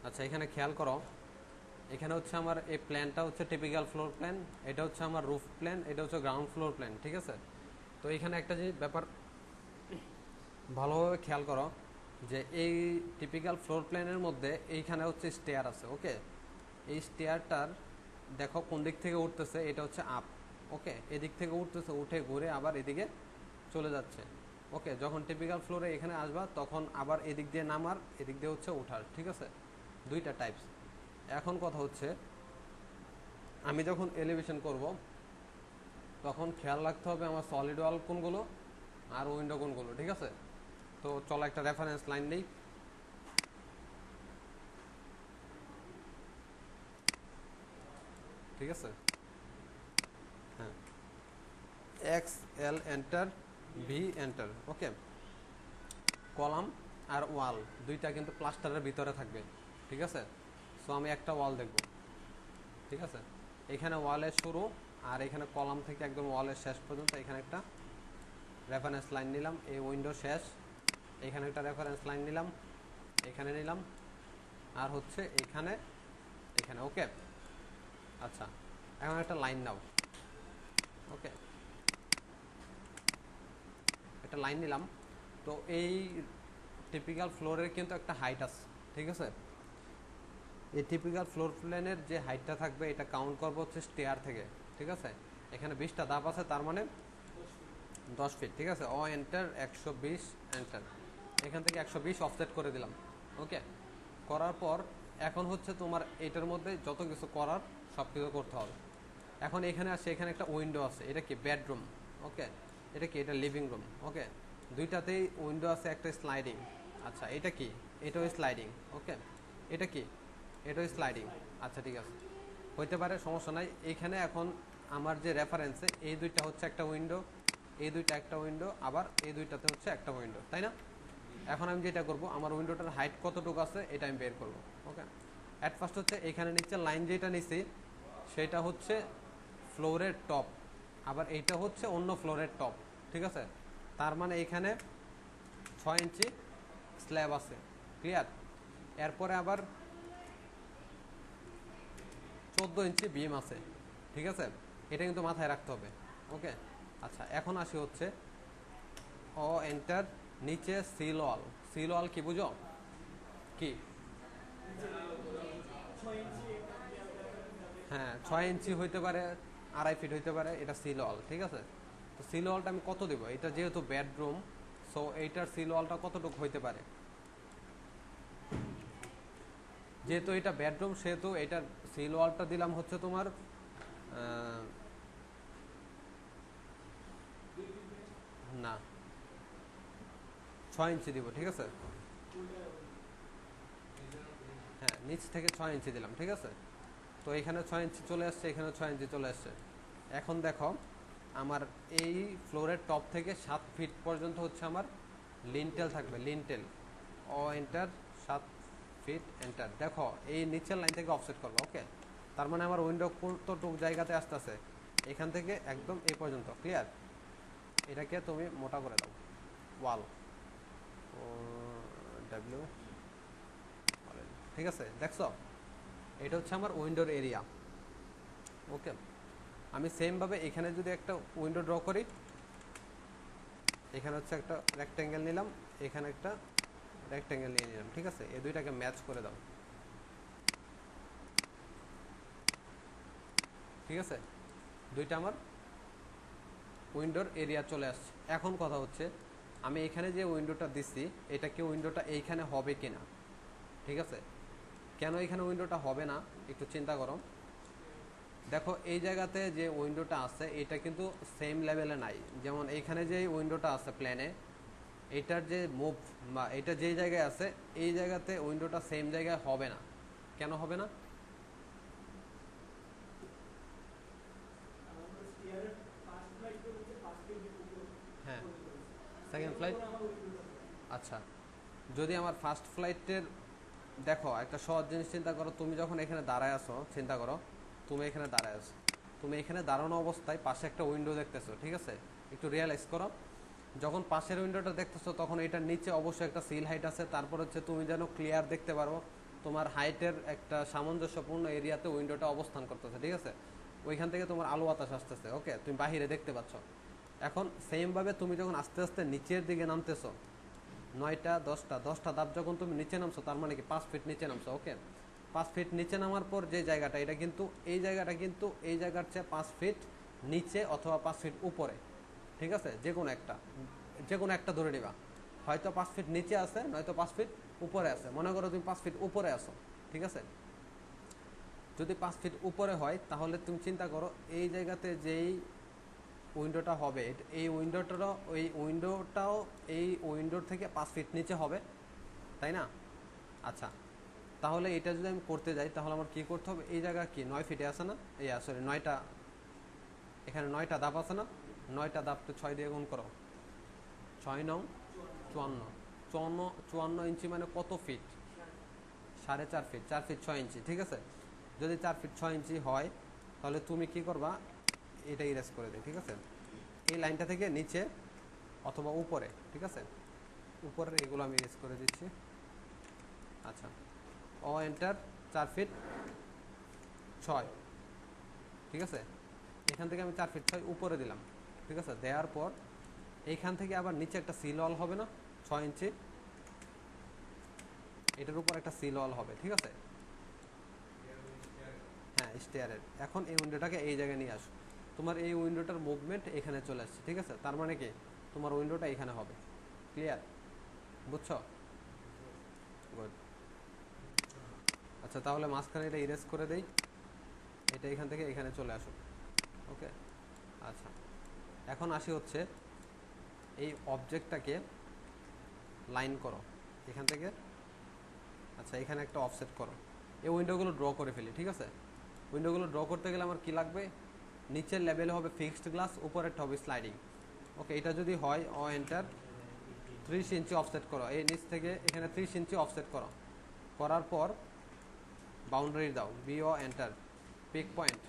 আচ্ছা, এখানে খেয়াল করো, এখানে হচ্ছে আমার এই প্ল্যানটা হচ্ছে টিপিক্যাল ফ্লোর প্ল্যান, এটা হচ্ছে আমার রুফ প্ল্যান, এটা হচ্ছে গ্রাউন্ড ফ্লোর প্ল্যান, ঠিক আছে? তো এখানে একটা যে ব্যাপার ভালোভাবে খেয়াল করো, যে এই টিপিক্যাল ফ্লোর প্ল্যানের মধ্যে এইখানে হচ্ছে স্টেয়ার আছে, ওকে? এই স্টেয়ারটার দেখো কোন দিক থেকে উঠতেছে, এটা হচ্ছে আপ, ওকে? এদিক থেকে উঠতেছে, উঠে ঘুরে আবার এদিকে চলে যাচ্ছে, ওকে? যখন টিপিক্যাল ফ্লোরে এখানে আসবা তখন আবার এদিক দিয়ে নামার, এদিক দিয়ে হচ্ছে ওঠার, ঠিক আছে? দুইটা টাইপস। এখন কথা হচ্ছে, আমি যখন এলিভেশন করব তখন খেয়াল রাখতে হবে আমার সলিড ওয়াল কোনগুলো আর উইন্ডো কোনগুলো, ঠিক আছে? তো চলো একটা রেফারেন্স লাইন নেই, ঠিক আছে? হ্যাঁ, X L enter, V enter, okay? Column আর ওয়াল দুইটা কিন্তু প্লাস্টারের ভিতরে থাকবে, ঠিক আছে? সো আমি একটা ওয়াল দেখব, ঠিক আছে? এখানে ওয়ালের শুরু, আর এখানে কলাম থেকে একদম ওয়ালের শেষ পর্যন্ত এখানে একটা রেফারেন্স লাইন নিলাম, এই উইন্ডো শেষ, এখানে একটা রেফারেন্স লাইন নিলাম, এখানে নিলাম, আর হচ্ছে এখানে, এখানে, ওকে? আচ্ছা, এখন একটা লাইন নাও, ওকে? একটা লাইন নিলাম। তো এই টিপিক্যাল ফ্লোরের কিন্তু একটা হাইট আছে, ঠিক আছে? এই টিপিক্যাল ফ্লোর প্ল্যানের যে হাইটটা থাকবে এটা কাউন্ট করবো হচ্ছে স্টেয়ার থেকে, ঠিক আছে? এখানে 20টা ধাপ আছে, তার মানে 10 ফিট, ঠিক আছে? এন্টার 120 এন্টার, এখান থেকে 120 অফসেট করে দিলাম, ওকে? করার পর এখন হচ্ছে তোমার এটার মধ্যে যত কিছু করার সব কিছু করতে হবে। এখন এখানে আসে, এখানে একটা উইন্ডো আছে, এটা কি বেডরুম, ওকে? এটা কি, এটা লিভিং রুম, ওকে? দুইটাতেই উইন্ডো আছে, একটা স্লাইডিং। আচ্ছা, এটা কি, এটাও স্লাইডিং, ওকে? এটা কি, এটাও স্লাইডিং। আচ্ছা, ঠিক আছে, হইতে পারে, সমস্যা নাই। এইখানে এখন আমার যে রেফারেন্সে এই দুইটা হচ্ছে একটা উইন্ডো, এই দুইটা একটা উইন্ডো, আবার এই দুইটাতে হচ্ছে একটা উইন্ডো, তাই না? এখন আমি যেটা করব, আমার উইন্ডোটার হাইট কতটুকু আছে এটা আমি বের করব, ওকে? অ্যাট ফার্স্ট হচ্ছে এখানে নিচে লাইন যেটা নিছি সেটা হচ্ছে ফ্লোরের টপ, আবার এইটা হচ্ছে অন্য ফ্লোরের টপ, ঠিক আছে? তার মানে এখানে 6 ইঞ্চি স্ল্যাব আছে, ক্লিয়ার? এরপরে আবার 14 ইঞ্চি বিম আছে, ঠিক আছে? এটা কিন্তু মাথায় রাখতে হবে, ওকে? আচ্ছা, এখন আসি হচ্ছে এন্টার, নিচে সিল ওয়াল। সিল ওয়াল কি বুঝো? কি? হ্যাঁ, 6 ইঞ্চি হইতে পারে, 2.5 ফিট হইতে পারে, এটা সিল ওয়াল, ঠিক আছে? তো সিল ওয়ালটা আমি কত দেবো? এটা যেহেতু বেডরুম, সো এইটার সিল ওয়ালটা কতটুকু হইতে পারে? যেহেতু এটা বেডরুম সেহেতু এটার সিল ওয়ালটা দিলাম হচ্ছে তোমার 6 ইঞ্চি দিব, ঠিক আছে? হ্যাঁ, নিচ থেকে 6 ইঞ্চি দিলাম, ঠিক আছে? তো এখানে 6 ইঞ্চি চলে আসছে, এখানে 6 ইঞ্চি চলে আসছে। এখন দেখো, আমার এই ফ্লোরের টপ থেকে 7 ফিট পর্যন্ত হচ্ছে আমার লিন্টেল থাকবে, লিন্টেল। Enter, 7 fit enter. দেখো এই নিচের লাইন থেকে অফসেট করবো, ওকে? তার মানে আমার উইন্ডো কতটুক জায়গাতে আসতেছে, এখান থেকে একদম এই পর্যন্ত, ক্লিয়ার? এটাকে তুমি মোটা করে দাও, ওয়াল ডাব্লিউ, ঠিক আছে? দেখছো, এটা হচ্ছে আমার উইন্ডোর এরিয়া, ওকে? আমি সেমভাবে এখানে যদি একটা উইন্ডো ড্র করি, এখানে হচ্ছে একটা রেক্ট্যাঙ্গেল নিলাম, এখানে একটা রেক্ট্যাঙ্গেল নিয়ে নিলাম, ঠিক আছে? এই দুইটাকে ম্যাচ করে দাও, ঠিক আছে? দুইটা আমার উইন্ডোর এরিয়া চলে আসছে। এখন কথা হচ্ছে, আমি এখানে যে উইন্ডোটা দিচ্ছি এটা কি উইন্ডোটা এইখানে হবে কিনা, ঠিক আছে? কেন এখানে উইন্ডোটা হবে না একটু চিন্তা করো। দেখো এই জায়গাতে যে উইন্ডোটা আছে এটা কিন্তু সেম লেভেলে নাই। যেমন এইখানে যে উইন্ডোটা আছে প্ল্যানে, এটার যে মুভ বা এটা যেই জায়গায় আছে এই জায়গাতে উইন্ডোটা সেম জায়গায় হবে না। কেন হবে না? হ্যাঁ, সেকেন্ড ফ্লাইট। আচ্ছা, যদি আমার ফার্স্ট ফ্লাইটের, দেখো একটা সহজ জিনিস চিন্তা করো, তুমি যখন এখানে দাঁড়ায় আসো, চিন্তা করো তুমি এখানে দাঁড়ায় আছো, তুমি এখানে দাঁড়ানো অবস্থায় পাশে একটা উইন্ডো দেখতেছো, ঠিক আছে? একটু রিয়ালাইজ করো, যখন পাশের উইন্ডোটা দেখতেছো তখন এটার নিচে অবশ্যই একটা সিল হাইট আছে, তারপর হচ্ছে তুমি যেন ক্লিয়ার দেখতে পারো তোমার হাইটের একটা সামঞ্জস্যপূর্ণ এরিয়াতে উইন্ডোটা অবস্থান করতেছে, ঠিক আছে? ওইখান থেকে তোমার আলো বাতাস আসতেছে, ওকে, তুমি বাহিরে দেখতে পাচ্ছ। এখন সেমভাবে তুমি যখন আস্তে আস্তে নিচের দিকে নামতেছো, 9টা 10টা ধাপ যখন তুমি নিচে নামছো, তার মানে কি 5 ফিট নিচে নামছো, ওকে। 5 ফিট নিচে নামার পর যে জায়গাটা, এটা কিন্তু এই জায়গাটা কিন্তু এই জায়গার চেয়ে 5 ফিট নিচে অথবা 5 ফিট উপরে, ঠিক আছে? যে কোনো একটা ধরে নিবা, হয়তো 5 ফিট নিচে আছে, নয়তো 5 ফিট উপরে আছে। মনে করো তুমি 5 ফিট উপরে আছো, ঠিক আছে? যদি 5 ফিট উপরে হয়, তাহলে তুমি চিন্তা করো এই জায়গাতে যেই উইন্ডোটা হবে, এই উইন্ডোটাও এই উইন্ডোর থেকে 5 ফিট নিচে হবে, তাই না? আচ্ছা, তাহলে এটা যদি আমি করতে যাই, তাহলে আমার কি করতে হবে? এই জায়গা কি 9 ফিটে আছে না? সরি 9টা, এখানে 9টা ধাপ আছে না? 9টা ধাপটা 6 দিয়ে গুণ করো, 6 9 54, 54 ইঞ্চি মানে কত ফিট? 4.5 ফিট, 4 ফিট 6 ইঞ্চি, ঠিক আছে? যদি 4 ফিট 6 ইঞ্চি হয়, তাহলে তুমি কি করবা? এটা ইরেজ করে দেয়, ঠিক আছে? এই লাইনটা থেকে নিচে অথবা উপরে, ঠিক আছে? উপরের এগুলো আমি ইরেজ করে দিচ্ছি। আচ্ছা, এন্টার 4 ফিট 6, ঠিক আছে? এখান থেকে আমি 4 ফিট 6 উপরে দিলাম, ঠিক আছে? দেওয়ার পর এইখান থেকে আবার নিচে একটা সিল ওয়াল হবে না, 6 ইঞ্চি, এটার উপর একটা সিল ওয়াল হবে, ঠিক আছে? হ্যাঁ, স্টেয়ারের। এখন এই উইন্ডোটাকে এই জায়গায় নিয়ে আসো, তোমার এই উইন্ডোটার মুভমেন্ট এখানে চলে আসছে, ঠিক আছে? তার মানে কি তোমার উইন্ডোটা এখানে হবে। ক্লিয়ার? বুঝছো? গুড। আচ্ছা, তাহলে মাঝখানে এটা ইরেজ করে দেই, এটা এখান থেকে এখানে চলে আসো, ওকে। আচ্ছা, এখন আসি হচ্ছে এই অবজেক্টটাকে লাইন করো এখান থেকে। আচ্ছা, এখানে একটা অফসেট করো, এই উইন্ডোগুলো ড্র করে ফেলি, ঠিক আছে? উইন্ডোগুলো ড্র করতে গেলে আমার কি লাগবে? নিচের লেভেলে হবে ফিক্সড গ্লাস, উপরেরটা হবে স্লাইডিং, ওকে। এটা যদি হয়, এন্টার 30 ইঞ্চি অফসেট করো, এই নিচ থেকে এখানে 30 ইঞ্চি অফসেট করো, করার পর বাউন্ডারি দাও, এন্টার পিক পয়েন্ট,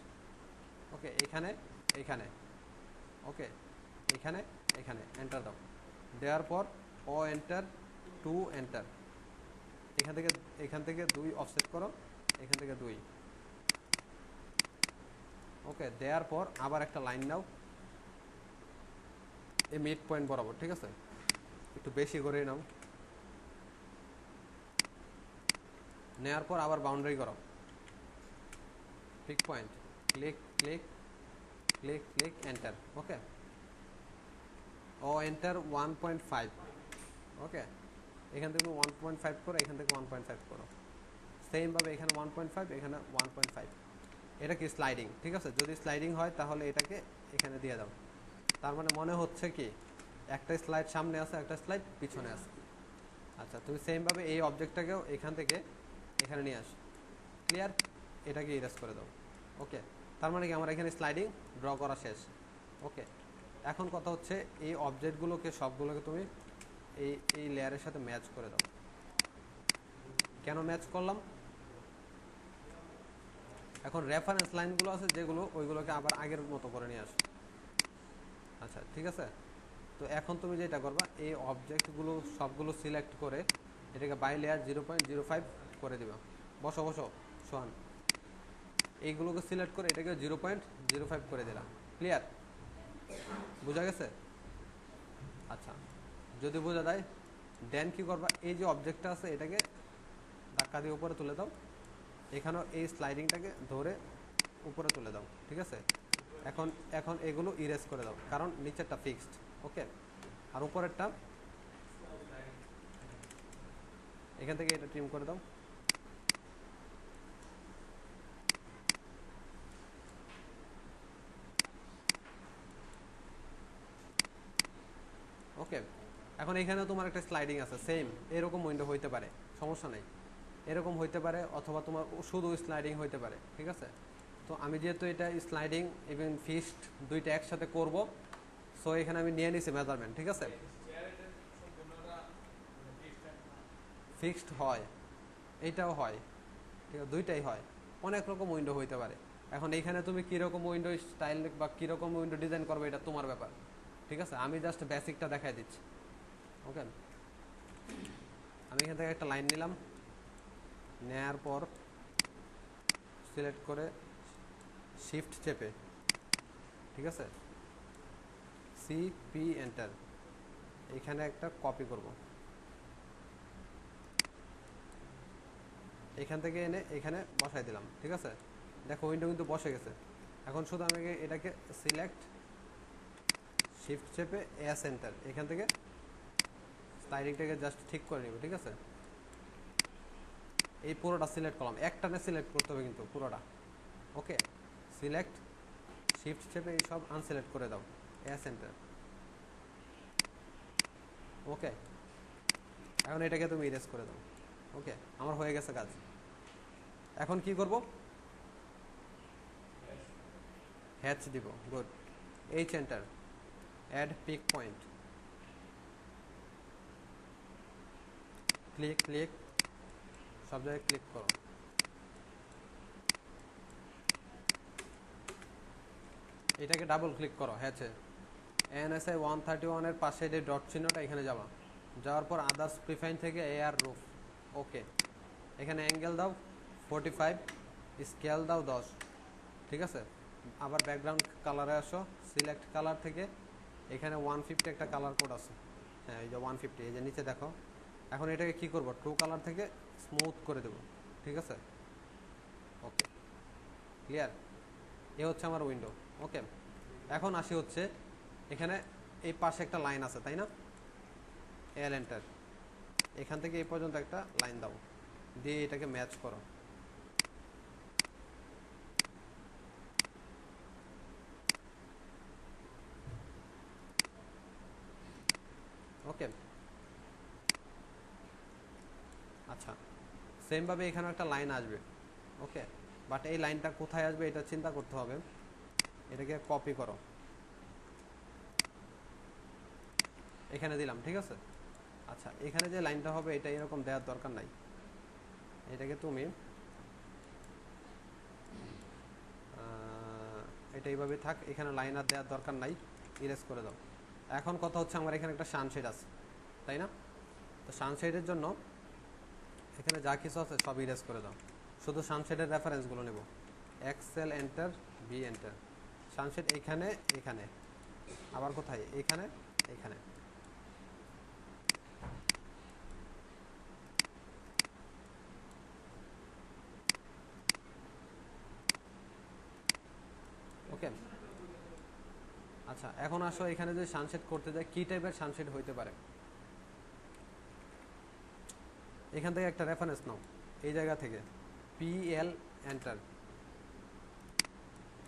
ওকে, এখানে ওকে, এখানে এন্টার দাও। দেওয়ার পর এন্টার 2 এন্টার, এখান থেকে 2 অফসেট করো, এখান থেকে 2, ওকে। দেওয়ার পর আবার একটা লাইন নাও এই মিড পয়েন্ট বরাবর, ঠিক আছে? একটু বেশি করে নাও, নেওয়ার পর আবার বাউন্ডারি করো, pick point, click click click click enter, okay. Enter 1.5, okay. এখান থেকে 1.5 করো, এখান থেকে 1.5 করো, সেমভাবে এখানে 1.5, এখানে 1.5। এটা কি স্লাইডিং, ঠিক আছে? যদি স্লাইডিং হয় তাহলে এটাকে এখানে দিয়ে দাও। তার মানে মনে হচ্ছে কি একটা স্লাইড সামনে আছে, একটা স্লাইড পিছনে আছে। আচ্ছা, তুমি সেমভাবে এই অবজেক্টটাকেও এখান থেকে এখানে নিয়ে আসো। ক্লিয়ার? এটাকে ইরেজ করে দাও, ওকে। তার মানে কি আমার এখানে স্লাইডিং ড্র করা শেষ, ওকে। এখন কথা হচ্ছে এই অবজেক্টগুলোকে সবগুলোকে তুমি এই লেয়ারের সাথে ম্যাচ করে দাও। কেন ম্যাচ করলাম? এখন রেফারেন্স লাইনগুলো আছে যেগুলো, ওইগুলোকে আবার আগের মতো করে নিয়ে আসো। আচ্ছা, ঠিক আছে। তো এখন তুমি যেটা করবা, এই অবজেক্টগুলো সবগুলো সিলেক্ট করে এটাকে বাই লেয়ার 0.05 করে দিবা। বসো সোহান, এইগুলোকে সিলেক্ট করে এটাকে 0.05 করে দিলাম। ক্লিয়ার? বোঝা গেছে? আচ্ছা, যদি বোঝা যায় দেন কি করবা, এই যে অবজেক্টটা আছে এটাকে ধাক্কা দিয়ে উপরে তুলে দাও, এখানেও এই স্লাইডিংটাকে ধরে উপরে তুলে দাও, ঠিক আছে? এখন এগুলো ইরেজ করে দাও, কারণ নিচেরটা ফিক্সড, ওকে। আর উপরেরটা এখান থেকে এটা ট্রিম করে দাও। ওকে, এখন এখানে তোমার একটা স্লাইডিং আছে, সেম এরকম উইন্ডো হইতে পারে, সমস্যা নেই। এরকম হইতে পারে, অথবা তোমার শুধু স্লাইডিং হইতে পারে, ঠিক আছে? তো আমি যেহেতু এটা স্লাইডিং এবং ফিক্সড দুইটা একসাথে করব, সো এখানে আমি নিয়ে নিছি মেজারমেন্ট, ঠিক আছে? ফিক্সড হয়, এইটাও হয়, ঠিক আছে? দুইটাই হয়, অনেক রকম উইন্ডো হইতে পারে। এখন এইখানে তুমি কীরকম উইন্ডো স্টাইল বা কীরকম উইন্ডো ডিজাইন করবে এটা তোমার ব্যাপার, ঠিক আছে? আমি জাস্ট বেসিকটা দেখাই দিচ্ছি, ওকে। আমি এখান থেকে একটা লাইন নিলাম, নেওয়ার পর সিলেক্ট করে শিফট চেপে, ঠিক আছে, সিপি এন্টার, এখানে একটা কপি করব, এখান থেকে এনে এখানে বসাই দিলাম, ঠিক আছে। দেখো উইন্ডো কিন্তু বসে গেছে। এখন শুধু আমি এটাকে সিলেক্ট শিফট চেপে এস এন্টার, এখান থেকে স্লাইডিংটাকে জাস্ট ঠিক করে নিব, ঠিক আছে। এই পুরোটা সিলেক্ট করলাম, একটানে সিলেক্ট করতে হবে কিন্তু পুরোটা। ওকে, সিলেক্ট শিফট চেপে এই সব আনসিলেক্ট করে দাও, এস এন্টার। ওকে, এখন এটাকে তুমি ইরেজ করে দাও। ওকে, আমার হয়ে গেছে কাজ। এখন কি করব? হ্যাচ দিব, good. H enter, add pick point, click click, সব জায়গায় ক্লিক করো। এটাকে ডাবল ক্লিক করো হ্যাচে, এনএসআই 131 এর পাশে যে ডট চিহ্নটা এখানে যাওয়া, যাওয়ার পর আদার্স প্রিফাইন থেকে এআর রুফ। ওকে, এখানে অ্যাঙ্গেল দাও 45, স্কেল দাও 10, ঠিক আছে। আবার ব্যাকগ্রাউন্ড কালারে আসো, সিলেক্ট কালার থেকে এখানে 150 একটা কালার কোড আছে, হ্যাঁ এই যে 150, এই যে নিচে দেখো। এখন এটাকে কি করব? ট্রু কালার থেকে স্মুথ করে দেব, ঠিক আছে। ওকে, ক্লিয়ার? এ হচ্ছে আমার উইন্ডো। ওকে, এখন আসি হচ্ছে এখানে এই পাশে একটা লাইন আছে, তাই না? এল এন্টার, এখান থেকে এই পর্যন্ত একটা লাইন দাও, দিয়ে এটাকে ম্যাচ করো। ওকে, আচ্ছা, সেমভাবে এখানে একটা লাইন আসবে। ওকে, বাট এই লাইনটা কোথায় আসবে এটা চিন্তা করতে হবে। এটাকে কপি করো, এখানে দিলাম, ঠিক আছে। আচ্ছা, এখানে যে লাইনটা হবে এটা এরকম দেওয়ার দরকার নাই, এটাকে তুমি এটা এইভাবে থাক, এখানে লাইন আর দেওয়ার দরকার নাই, ইরেজ করে দাও। এখন কথা হচ্ছে আমার এখানে একটা সানশেড আছে, তাই না? তো সানশেডের জন্য এখানে যা কিছু আছে সব ইরেজ করে দাও, শুধু সানশেডের রেফারেন্সগুলো নেব। XL enter, B enter, sunshade এখানে, এখানে আবার কোথায়? এখানে, এখানে। ওকে, আচ্ছা, এখন আসো এখানে যে সানশেড করতে যায় কি টাইপের সানশেড হইতে পারে। এখান থেকে একটা রেফারেন্স নাও, এই জায়গা থেকে পিএল এন্টার,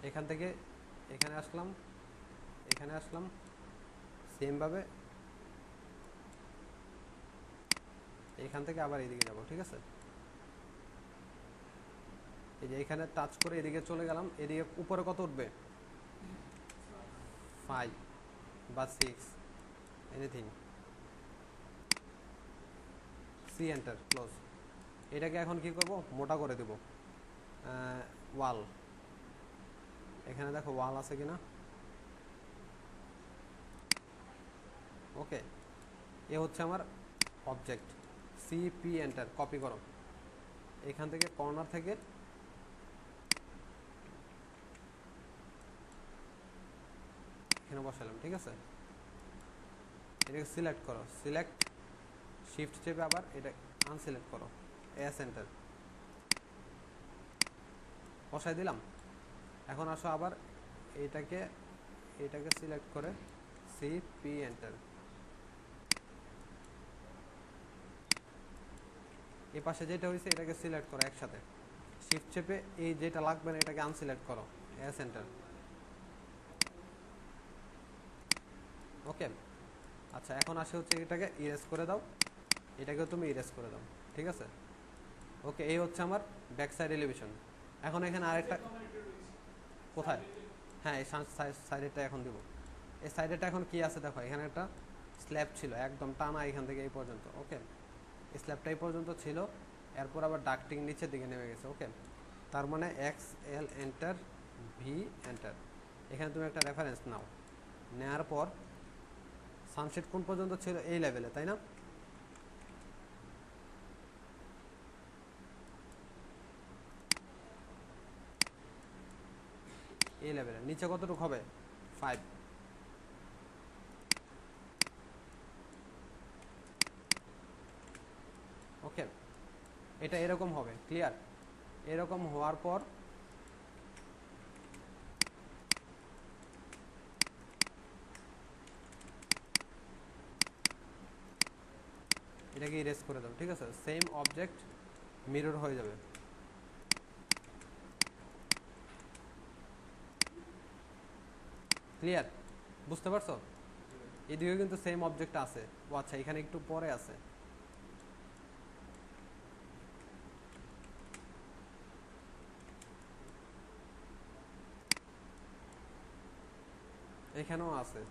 এখান থেকে এখানে আসলাম, এখানে আসলাম, সেমভাবে এখান থেকে আবার এদিকে যাব, ঠিক আছে। এই যে এখানে টাচ করে এদিকে চলে গেলাম, এদিকে উপরে কত উঠবে? 5 বা 6, এনিথিং। C enter, close. এটাকে এখন কি করব? মোটা করে দেব। ওয়াল, এখানে দেখো ওয়াল আছে কিনা। ওকে, এ হচ্ছে আমার অবজেক্ট। সিপি এন্টার, কপি করো, এখান থেকে কর্নার থেকে এখানে বসালাম, ঠিক আছে। এটাকে সিলেক্ট করো, সিলেক্ট শিফট চেপে আবার এটা আনসিলেক্ট করো, এস এন্টার, বসাই দিলাম। এখন আসো আবার এটাকে এটাকে সিলেক্ট করে সিপি এন্টার, এই পাশে যেটা হয়েছে এটাকে সিলেক্ট করো একসাথে, শিফট চেপে এই যেটা লাগবে না এটাকে আনসিলেক্ট করো, এস এন্টার। ওকে, আচ্ছা, এখন আসে হচ্ছে এটাকে ইরেজ করে দাও, এটাকেও তুমি ইরেজ করে দাও, ঠিক আছে। ওকে, এই হচ্ছে আমার ব্যাক সাইড এলিভেশন। এখন এখানে আরেকটা, কোথায়? হ্যাঁ, এই সাইডেরটা এখন দিব। এই সাইডেরটা এখন কি আছে দেখো, এখানে একটা স্ল্যাব ছিল একদম টানা এখান থেকে এই পর্যন্ত। ওকে, এই স্ল্যাবটা এই পর্যন্ত ছিল, এরপর আবার ডাক্টিং নিচের দিকে নেমে গেছে। ওকে, তার মানে x L enter, V enter, এখানে তুমি একটা রেফারেন্স নাও, নেওয়ার পর সানসেট কোন পর্যন্ত ছিল? এই লেভেলে, তাই না? এই লেভেলে। নিচে কতটুকু হবে 5। ওকে, এটা এরকম হবে, ক্লিয়ার? এরকম হওয়ার পর এটাকে ইরেজ করে দাও, ঠিক আছে? সেম অবজেক্ট মিরর হয়ে যাবে। ক্লিয়ার? বুঝতে পারছো? এদিকেও কিন্তু সেম অবজেক্ট আছে। ও আচ্ছা, এখানে একটু পরে আছে। এখানেও আছে।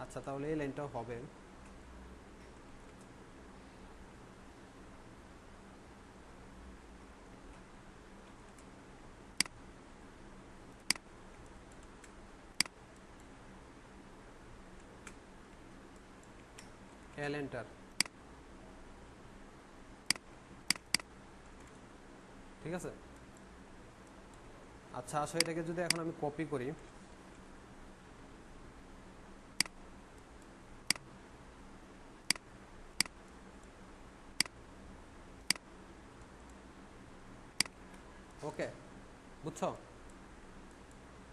আচ্ছা, তাহলে এই লাইনটাও হবে। এল এন্টার, ঠিক আছে? আচ্ছা, আসলে এটাকে যদি এখন আমি কপি করি, ওকে, বুঝছো?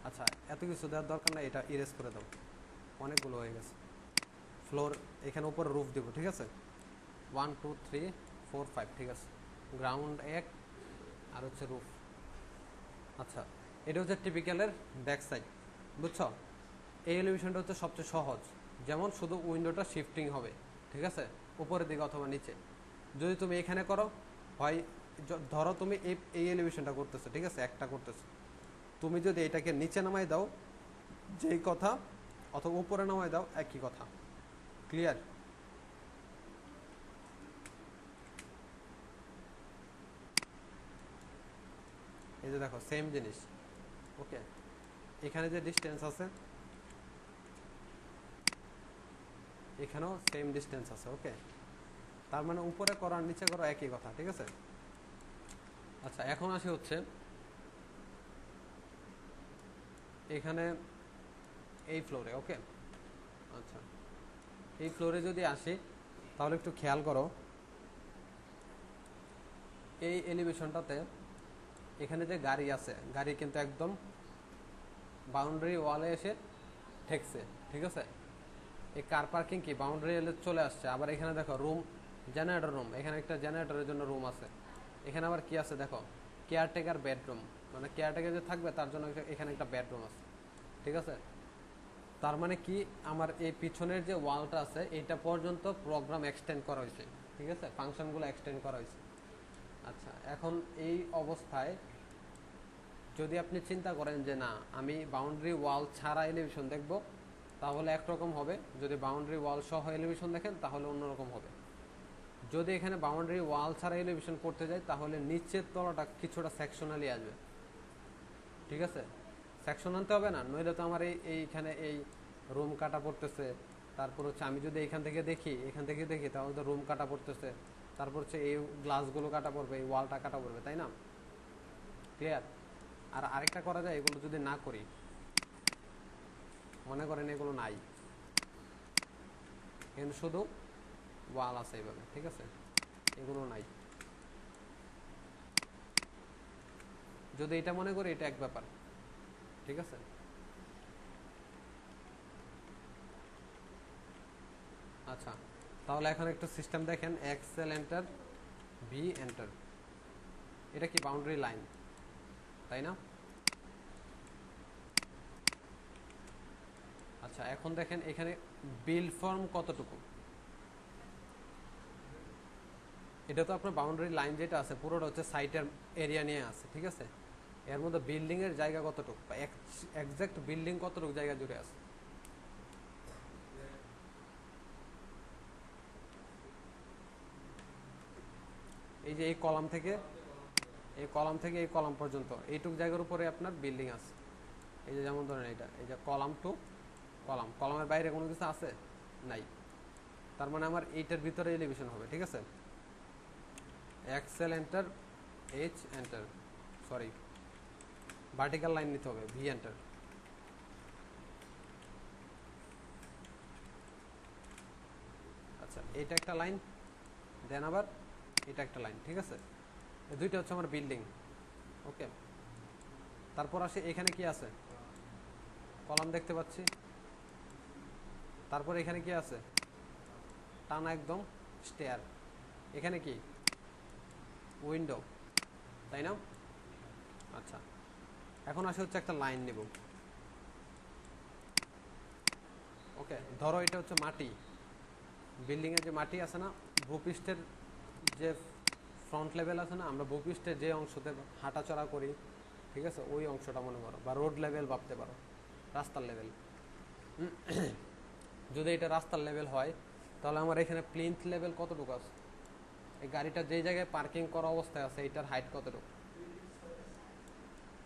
আচ্ছা, এত কিছু দেওয়ার দরকার নাই, এটা ইরেজ করে দাও, অনেকগুলো হয়ে গেছে। ফ্লোর এখানে উপরে রুফ দিব, ঠিক আছে? 1 2 3 4 5, ঠিক আছে? গ্রাউন্ড 1 আর হচ্ছে রুফ। আচ্ছা, এটা হচ্ছে টিপিক্যালের ব্যাক সাইড, বুঝছো? এই এলিভেশনটা হচ্ছে সবচেয়ে সহজ, যেমন শুধু উইন্ডোটা শিফটিং হবে, ঠিক আছে? উপরের দিকে অথবা নিচে। যদি তুমি এখানে করো, হয় ধরো তুমি এই এলিভেশনটা করতেছো, ঠিক আছে? একটা করতেছো, তুমি যদি এটাকে নিচে নামাই দাও যেই কথা, অথবা উপরে নামাই দাও একই কথা। ক্লিয়ার? এই যে দেখো, সেম জিনিস। ওকে, এখানে যে ডিস্টেন্স আছে এখানেও সেম ডিস্টেন্স আছে। ওকে, তার মানে উপরে করো আর নিচে করো একই কথা, ঠিক আছে? আচ্ছা, এখন আসি হচ্ছে এখানে এই ফ্লোরে। ওকে, আচ্ছা, এই ফ্লোরে যদি আসি তাহলে একটু খেয়াল করো, এই এলিভেশনটাতে এখানে যে গাড়ি আছে, গাড়ি কিন্তু একদম বাউন্ডারি ওয়ালে এসে ঠেকছে, ঠিক আছে? এই কার পার্কিং কি বাউন্ডারি ওয়ালে চলে আসছে। আবার এখানে দেখো রুম, জেনারেটর রুম, এখানে একটা জেনারেটরের জন্য রুম আছে। এখানে আবার কি আছে দেখো, কেয়ারটেকার বেডরুম, মানে কেয়ারটেকার যে থাকবে তার জন্য এখানে একটা বেডরুম আছে, ঠিক আছে? তার মানে কি, আমার এই পিছনের যে ওয়ালটা আছে এইটা পর্যন্ত প্রোগ্রাম এক্সটেন্ড করা হয়েছে, ঠিক আছে? ফাংশনগুলো এক্সটেন্ড করা হয়েছে। আচ্ছা, এখন এই অবস্থায় যদি আপনি চিন্তা করেন যে না, আমি বাউন্ডারি ওয়াল ছাড়া এলিভেশন দেখব, তাহলে একরকম হবে। যদি বাউন্ডারি ওয়াল সহ এলিভেশন দেখেন তাহলে অন্যরকম হবে। যদি এখানে বাউন্ডারি ওয়াল ছাড়া এলিভেশন করতে যাই তাহলে নিচের তলাটা কিছুটা সেকশনালি আসবে, ঠিক আছে? সেকশন আনতে হবে না, নইলে তো আমার এইখানে এই রুম কাটা পড়তেছে। তারপর হচ্ছে আমি যদি এখান থেকে দেখি তাহলে তো রুম কাটা পড়তেছে। তারপর হচ্ছে এই গ্লাসগুলো কাটা পড়বে, এই ওয়ালটা কাটা পড়বে, তাই না? ক্লিয়ার? আর আরেকটা করা যায়, এগুলো যদি না করি, মনে করেন এগুলো নাই, কিন্তু শুধু ওয়াল আছে এইভাবে, ঠিক আছে? এগুলো নাই। যদি এটা মনে করি, এটা এক ব্যাপার, ঠিক আছে? আচ্ছা, তাহলে এখন একটু সিস্টেম দেখেন, এক্সেল এন্টার, ভি এন্টার, এটা কি বাউন্ডারি লাইন, তাই না? আচ্ছা, এখন দেখেন এখানে বিল্ড ফর্ম কতটুকু। এটা তো আপনার বাউন্ডারি লাইন যেটা আছে পুরোটা হচ্ছে সাইটের এরিয়া নিয়ে আছে, ঠিক আছে? এর মধ্যে বিল্ডিং এর জায়গা কতটুকু, বা এক্সাক্ট বিল্ডিং কতটুকু জায়গা জুড়ে আছে। এই যে এই কলাম থেকে এই কলাম পর্যন্ত এইটুক জায়গার উপরে আপনার বিল্ডিং আছে। এই যে যেমন ধরেন এটা, এই যে কলাম টু কলামের বাইরে কোনো কিছু আছে নাই। তার মানে আমার এইটার ভিতরে এলিভেশন হবে, ঠিক আছে? XL enter, H enter, sorry vertical line নিতে হবে, ভি এন্টার, এটা একটা লাইন, দেন আবার এটা একটা লাইন, ঠিক আছে। এই দুইটা হচ্ছে আমার বিল্ডিং, ওকে। তারপর আসে এখানে কি আছে, কলাম দেখতে পাচ্ছি। তারপর এখানে কি আছে, টানা একদম স্টেয়ার। এখানে কি উইন্ডো, তাই না? আচ্ছা, এখন আসে হচ্ছে একটা লাইন নেব, ওকে। ধরো এটা হচ্ছে মাটি, বিল্ডিংয়ের যে মাটি আছে না, ভূপৃষ্ঠের যে ফ্রন্ট লেভেল আছে না, আমরা ভূপৃষ্ঠের যে অংশতে হাঁটাচলা করি, ঠিক আছে, ওই অংশটা মনে করো, বা রোড লেভেল ভাবতে পারো, রাস্তার লেভেল। যদি এটা রাস্তার লেভেল হয়, তাহলে আমার এখানে প্লিন্থ লেভেল কতটুকু আছে, এই গাড়িটা যেই জায়গায় পার্কিং করা অবস্থায় আছে এটার হাইট কতটুকু।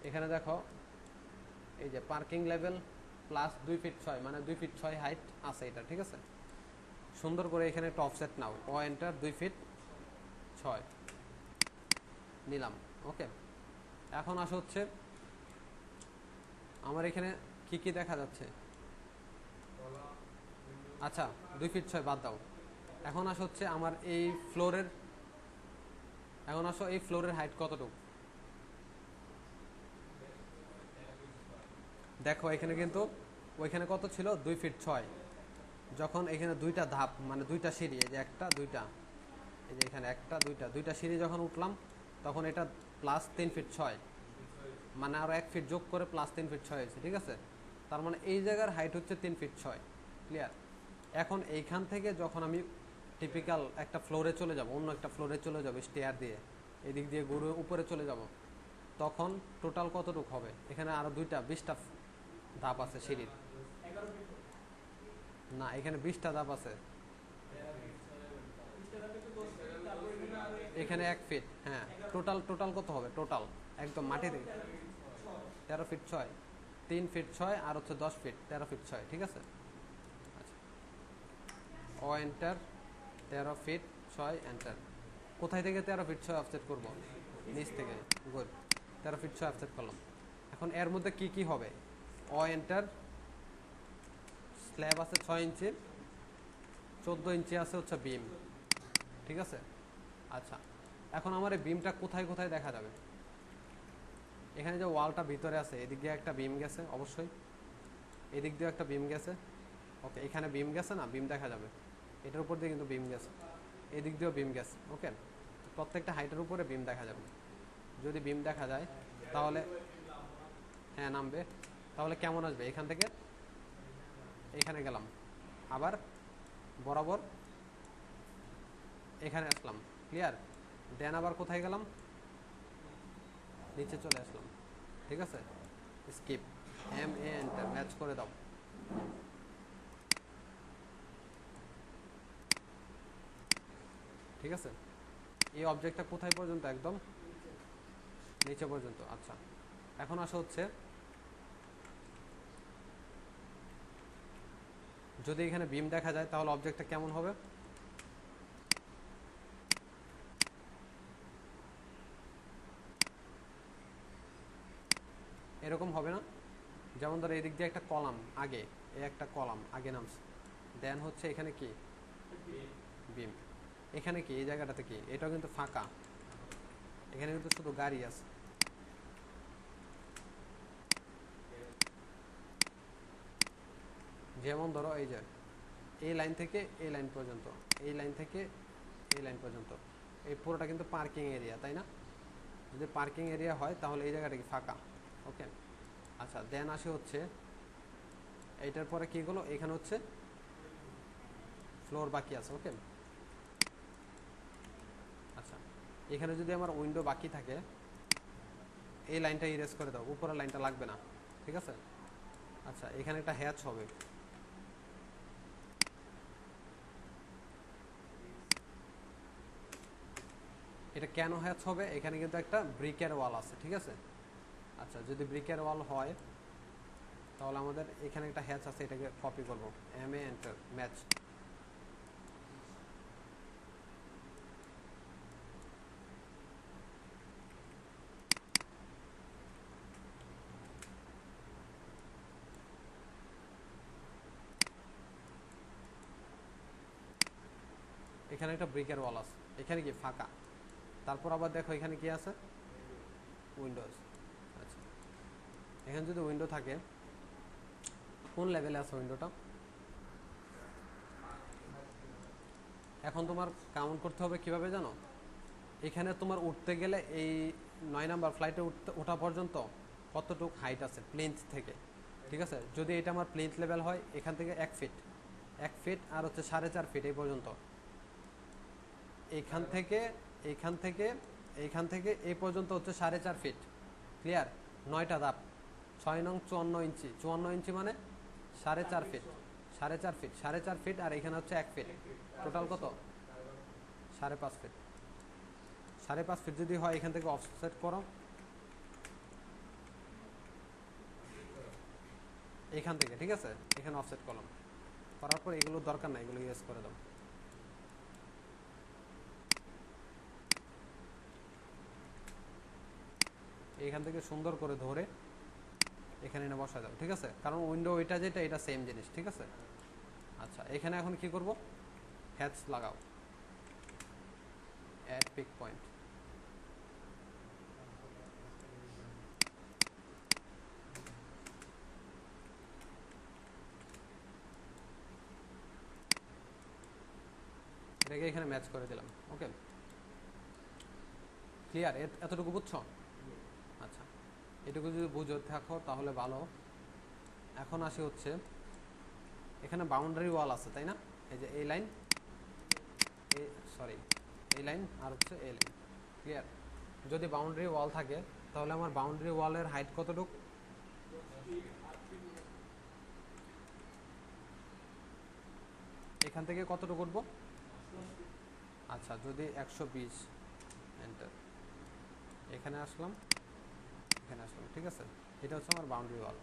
এখানে দেখো, এই যে পার্কিং লেভেল প্লাস 2 ফিট 6, মানে 2 ফিট 6 হাইট আছে এটা, ঠিক আছে। সুন্দর করে এখানে একটা অফসেট নাও, ও এন্টার 2 ফিট 6 নিলাম, ওকে। এখন আসা হচ্ছে আমার এখানে কি কি দেখা যাচ্ছে, আচ্ছা 2 ফিট 6 বাদ দাও। এখন আসা হচ্ছে আমার এই ফ্লোরের, এখন আসো এই ফ্লোরের হাইট কতটুকু। দেখো এখানে কিন্তু ওইখানে কত ছিল, 2 ফিট 6। যখন এখানে দুইটা ধাপ, মানে দুইটা সিঁড়ি, এই যে একটা দুইটা, এই যে এখানে একটা দুইটা সিঁড়ি যখন উঠলাম, তখন এটা প্লাস 3 ফিট 6, মানে আরো 1 ফিট যোগ করে প্লাস 3 ফিট 6 হয়েছে, ঠিক আছে। তার মানে এই জায়গার হাইট হচ্ছে 3 ফিট 6, ক্লিয়ার। এখন এইখান থেকে যখন আমি টিপিক্যাল একটা ফ্লোরে চলে যাব, অন্য একটা ফ্লোরে চলে যাব স্টেয়ার দিয়ে, এদিক দিয়ে ঘুরে উপরে চলে যাব, তখন টোটাল কতটুকু হবে। এখানে আরো 20টা ধাপ আছে সিঁড়ির, না এখানে 20টা ধাপ আছে, এখানে 1 ফিট, হ্যাঁ। টোটাল কত হবে, টোটাল একদম মাটি থেকে 13 ফিট 6, 3 ফিট 6 আর হচ্ছে 10 ফিট, 13 ফিট 6, ঠিক আছে। আচ্ছা, ও এন্টার 13 ফিট 6 এন্টার। কোথায় থেকে 13 ফিট 6 অফসেট করব, নিচ থেকে, গুড। 13 ফিট 6 অফসেট করলাম। এখন এর মধ্যে কি কি হবে, ও এন্টার, স্ল্যাব আছে 6 ইঞ্চির, 14 ইঞ্চি আছে হচ্ছে বিম, ঠিক আছে। আচ্ছা, এখন আমার এই বিমটা কোথায় কোথায় দেখা যাবে। এখানে যে ওয়ালটা ভিতরে আছে, এদিক দিয়ে একটা বিম গেছে অবশ্যই, এদিক দিয়ে একটা বিম গেছে, ওকে। এখানে বিম গেছে না, বিম দেখা যাবে, এটার উপর দিয়ে কিন্তু বিম গেছে, এদিক দিয়েও বিম গেছে, ওকে। প্রত্যেকটা হাইটের উপরে বিম দেখা যাবে। যদি বিম দেখা যায় তাহলে, হ্যাঁ নামবে, তাহলে কেমন আসবে, এখান থেকে এখানে গেলাম, আবার বরাবর এখানে আসলাম, ক্লিয়ার। দেন আবার কোথায় গেলাম, নিচে চলে আসলাম, ঠিক আছে। স্কিপ, এন্টার, ম্যাচ করে দাও। ঠিক আছে, এই অবজেক্টটা কোথায় পর্যন্ত, একদম নিচে পর্যন্ত। আচ্ছা, এখন আসা হচ্ছে যদি এখানে বিম দেখা যায় তাহলে অবজেক্টটা কেমন হবে। এরকম হবে না, যেমন ধরো এদিক দিয়ে একটা কলাম আগে, এই একটা কলাম আগে নামছে, দেন হচ্ছে এখানে কি বিম, এখানে কি এই জায়গাটাতে কি, এটাও কিন্তু ফাঁকা, এখানে কিন্তু শুধু গাড়ি আছে। যেমন ধরো এই যে এই লাইন থেকে এই লাইন পর্যন্ত, এই লাইন থেকে এই লাইন পর্যন্ত, এই পুরোটা কিন্তু পার্কিং এরিয়া, তাই না। যদি পার্কিং এরিয়া হয় তাহলে এই জায়গাটা কি ফাঁকা, ওকে। আচ্ছা, দেন আসে হচ্ছে এইটার পরে কি হলো, এখানে হচ্ছে ফ্লোর বাকি আছে, ওকে। আচ্ছা, এখানে যদি আমার উইন্ডো বাকি থাকে, এই লাইনটা ইরেজ করে দাও, উপরের লাইনটা লাগবে না, ঠিক আছে। আচ্ছা, এখানে একটা হ্যাচ হবে, এটা কেন হ্যাচ হবে, এখানে কিন্তু একটা ব্রিকের ওয়াল আছে, ঠিক আছে। আচ্ছা, যদি ব্রিকের ওয়াল হয় তাহলে আমাদের এখানে একটা হ্যাচ আছে, এটাকে কপি করব, এন্টার, ম্যাচ। এখানে একটা ব্রিকের ওয়াল আছে, এখানে কি ফাঁকা। তারপর আবার দেখো এখানে কি আছে, উইন্ডোজ। আচ্ছা, এখানে যদি উইন্ডো থাকে, কোন লেভেলে আছে উইন্ডোটা, এখন তোমার কাউন্ট করতে হবে কিভাবে জানো, এখানে তোমার উঠতে গেলে এই 9 নাম্বার ফ্লাইটে ওঠা পর্যন্ত কতটুক হাইট আছে প্লেন্থ থেকে, ঠিক আছে। যদি এটা আমার প্লেন্থ লেভেল হয়, এখান থেকে 1 ফিট আর হচ্ছে 4.5 ফিট এই পর্যন্ত, এইখান থেকে এইখান থেকে এই পর্যন্ত হচ্ছে 4.5 ফিট। ক্লিয়ার, 9টা ধাপ, 6 নং 54 ইঞ্চি, 54 ইঞ্চি মানে 4.5 ফিট, 4.5 ফিট আর এখানে হচ্ছে 1 ফিট, টোটাল কত, 5.5 ফিট। 5.5 ফিট যদি হয়, এখান থেকে অফসেট করো, এখান থেকে, ঠিক আছে, এখানে অফসেট করলাম, করার পর এগুলো দরকার নাই, এগুলো ইউজ করে দাও। এখান থেকে সুন্দর করে ধরে এখানে এনে বসা যাবে, ঠিক আছে, কারণ উইন্ডো এটা যেটা এটা সেম জিনিস, ঠিক আছে। আচ্ছা, এখানে এখন কি করব, হ্যাচ লাগাও, অ্যাড পিক পয়েন্ট, এটাকে এখানে ম্যাচ করে দিলাম। ওকে, ক্লিয়ার, এতটুকু বুঝছো? আচ্ছা, এটুকু যদি বুঝো থাকো তাহলে ভালো। এখন আসি হচ্ছে, এখানে বাউন্ডারি ওয়াল আছে তাই না, এই যে এই লাইন, এই লাইন আর হচ্ছে এই লাইন। ক্লিয়ার, যদি বাউন্ডারি ওয়াল থাকে তাহলে আমার বাউন্ডারি ওয়ালের হাইট কতটুক, এখান থেকে কতটুকু উঠবো, আচ্ছা যদি 120 এন্টার, এখানে আসলাম, ঠিক আছে, এটা হচ্ছে আমার বাউন্ডারি ওয়াল।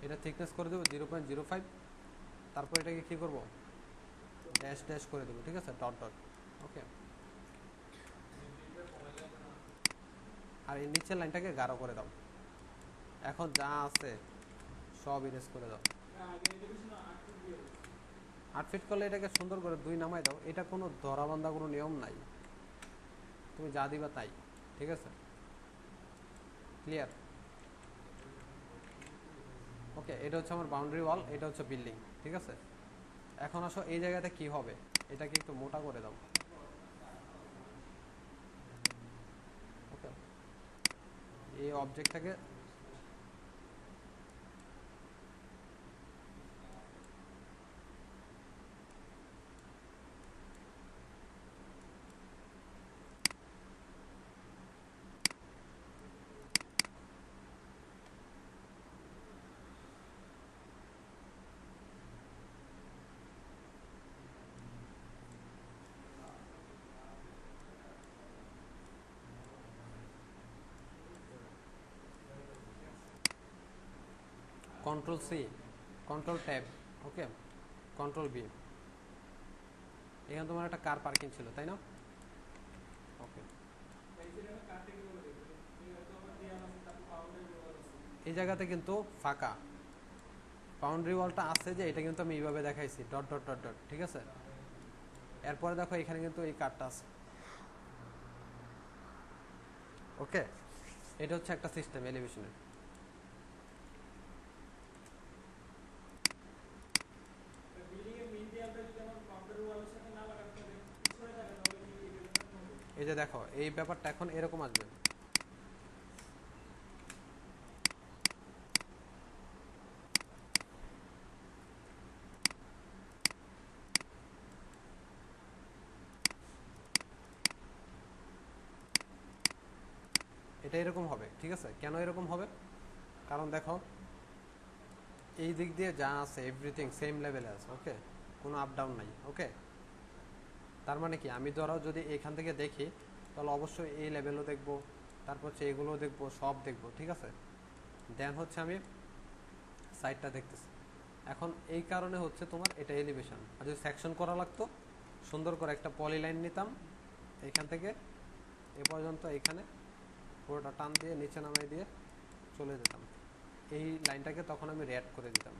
এটা থিকনেস করে দেবো 0.05, তারপর এটাকে কি করব, ড্যাশ ড্যাশ করে দেবো, ঠিক আছে, ডট ডট। ওকে, আর এই নিচের লাইনটাকে গাঢ় করে দাও, এখন যা আছে সব ইরেজ করে দাও। 8 ফিট করলে এটাকে সুন্দর করে 2 নামাই দাও, এটা কোনো ধরাবান্ধা কোনো নিয়ম নাই, তুমি যা দিবা তাই, ঠিক আছে, ক্লিয়ার। ওকে, এটা হচ্ছে আমার বাউন্ডারি ওয়াল, এটা হচ্ছে বিল্ডিং, ঠিক আছে। এখন আসো এই জায়গাতে কি হবে, এটাকে একটু মোটা করে দাও। ওকে, এই অবজেক্টটাকে কন্ট্রোল সি, কন্ট্রোল ট্যাব, ওকে, কন্ট্রোল বি। এখানে তোমার একটা কার পার্কিং ছিল তাই না, ওকে, এই জায়গাতে কিন্তু ফাঁকা, বাউন্ডারি ওয়ালটা আছে যে, এটা কিন্তু আমি এইভাবে দেখাইছি, ডট ডট ডট ডট, ঠিক আছে। এরপরে দেখো এখানে কিন্তু এই কারটা আছে। ওকে, এটা হচ্ছে একটা সিস্টেম এলিভেশনের। এই যে দেখো এই ব্যাপারটা এখন এরকম আসবে, এটা এরকম হবে, ঠিক আছে। কেন এরকম হবে, কারণ দেখো এই দিক দিয়ে যা আছে এভরিথিং সেম লেভেলে আছে, ওকে, কোনো আপ ডাউন নাই। ওকে, তার মানে কি, আমি ধরাও যদি এখান থেকে দেখি তাহলে অবশ্যই এই লেভেলও দেখবো, তারপর হচ্ছে এগুলোও দেখবো, সব দেখবো, ঠিক আছে। দেন হচ্ছে আমি সাইডটা দেখতেছি। এখন এই কারণে হচ্ছে তোমার এটা এলিভেশন। আর যদি সেকশন করা লাগতো, সুন্দর করে একটা পলি লাইন নিতাম, এখান থেকে এ পর্যন্ত, এখানে পুরোটা টান দিয়ে নিচে নামাই দিয়ে চলে যেতাম, এই লাইনটাকে তখন আমি রেড করে দিতাম।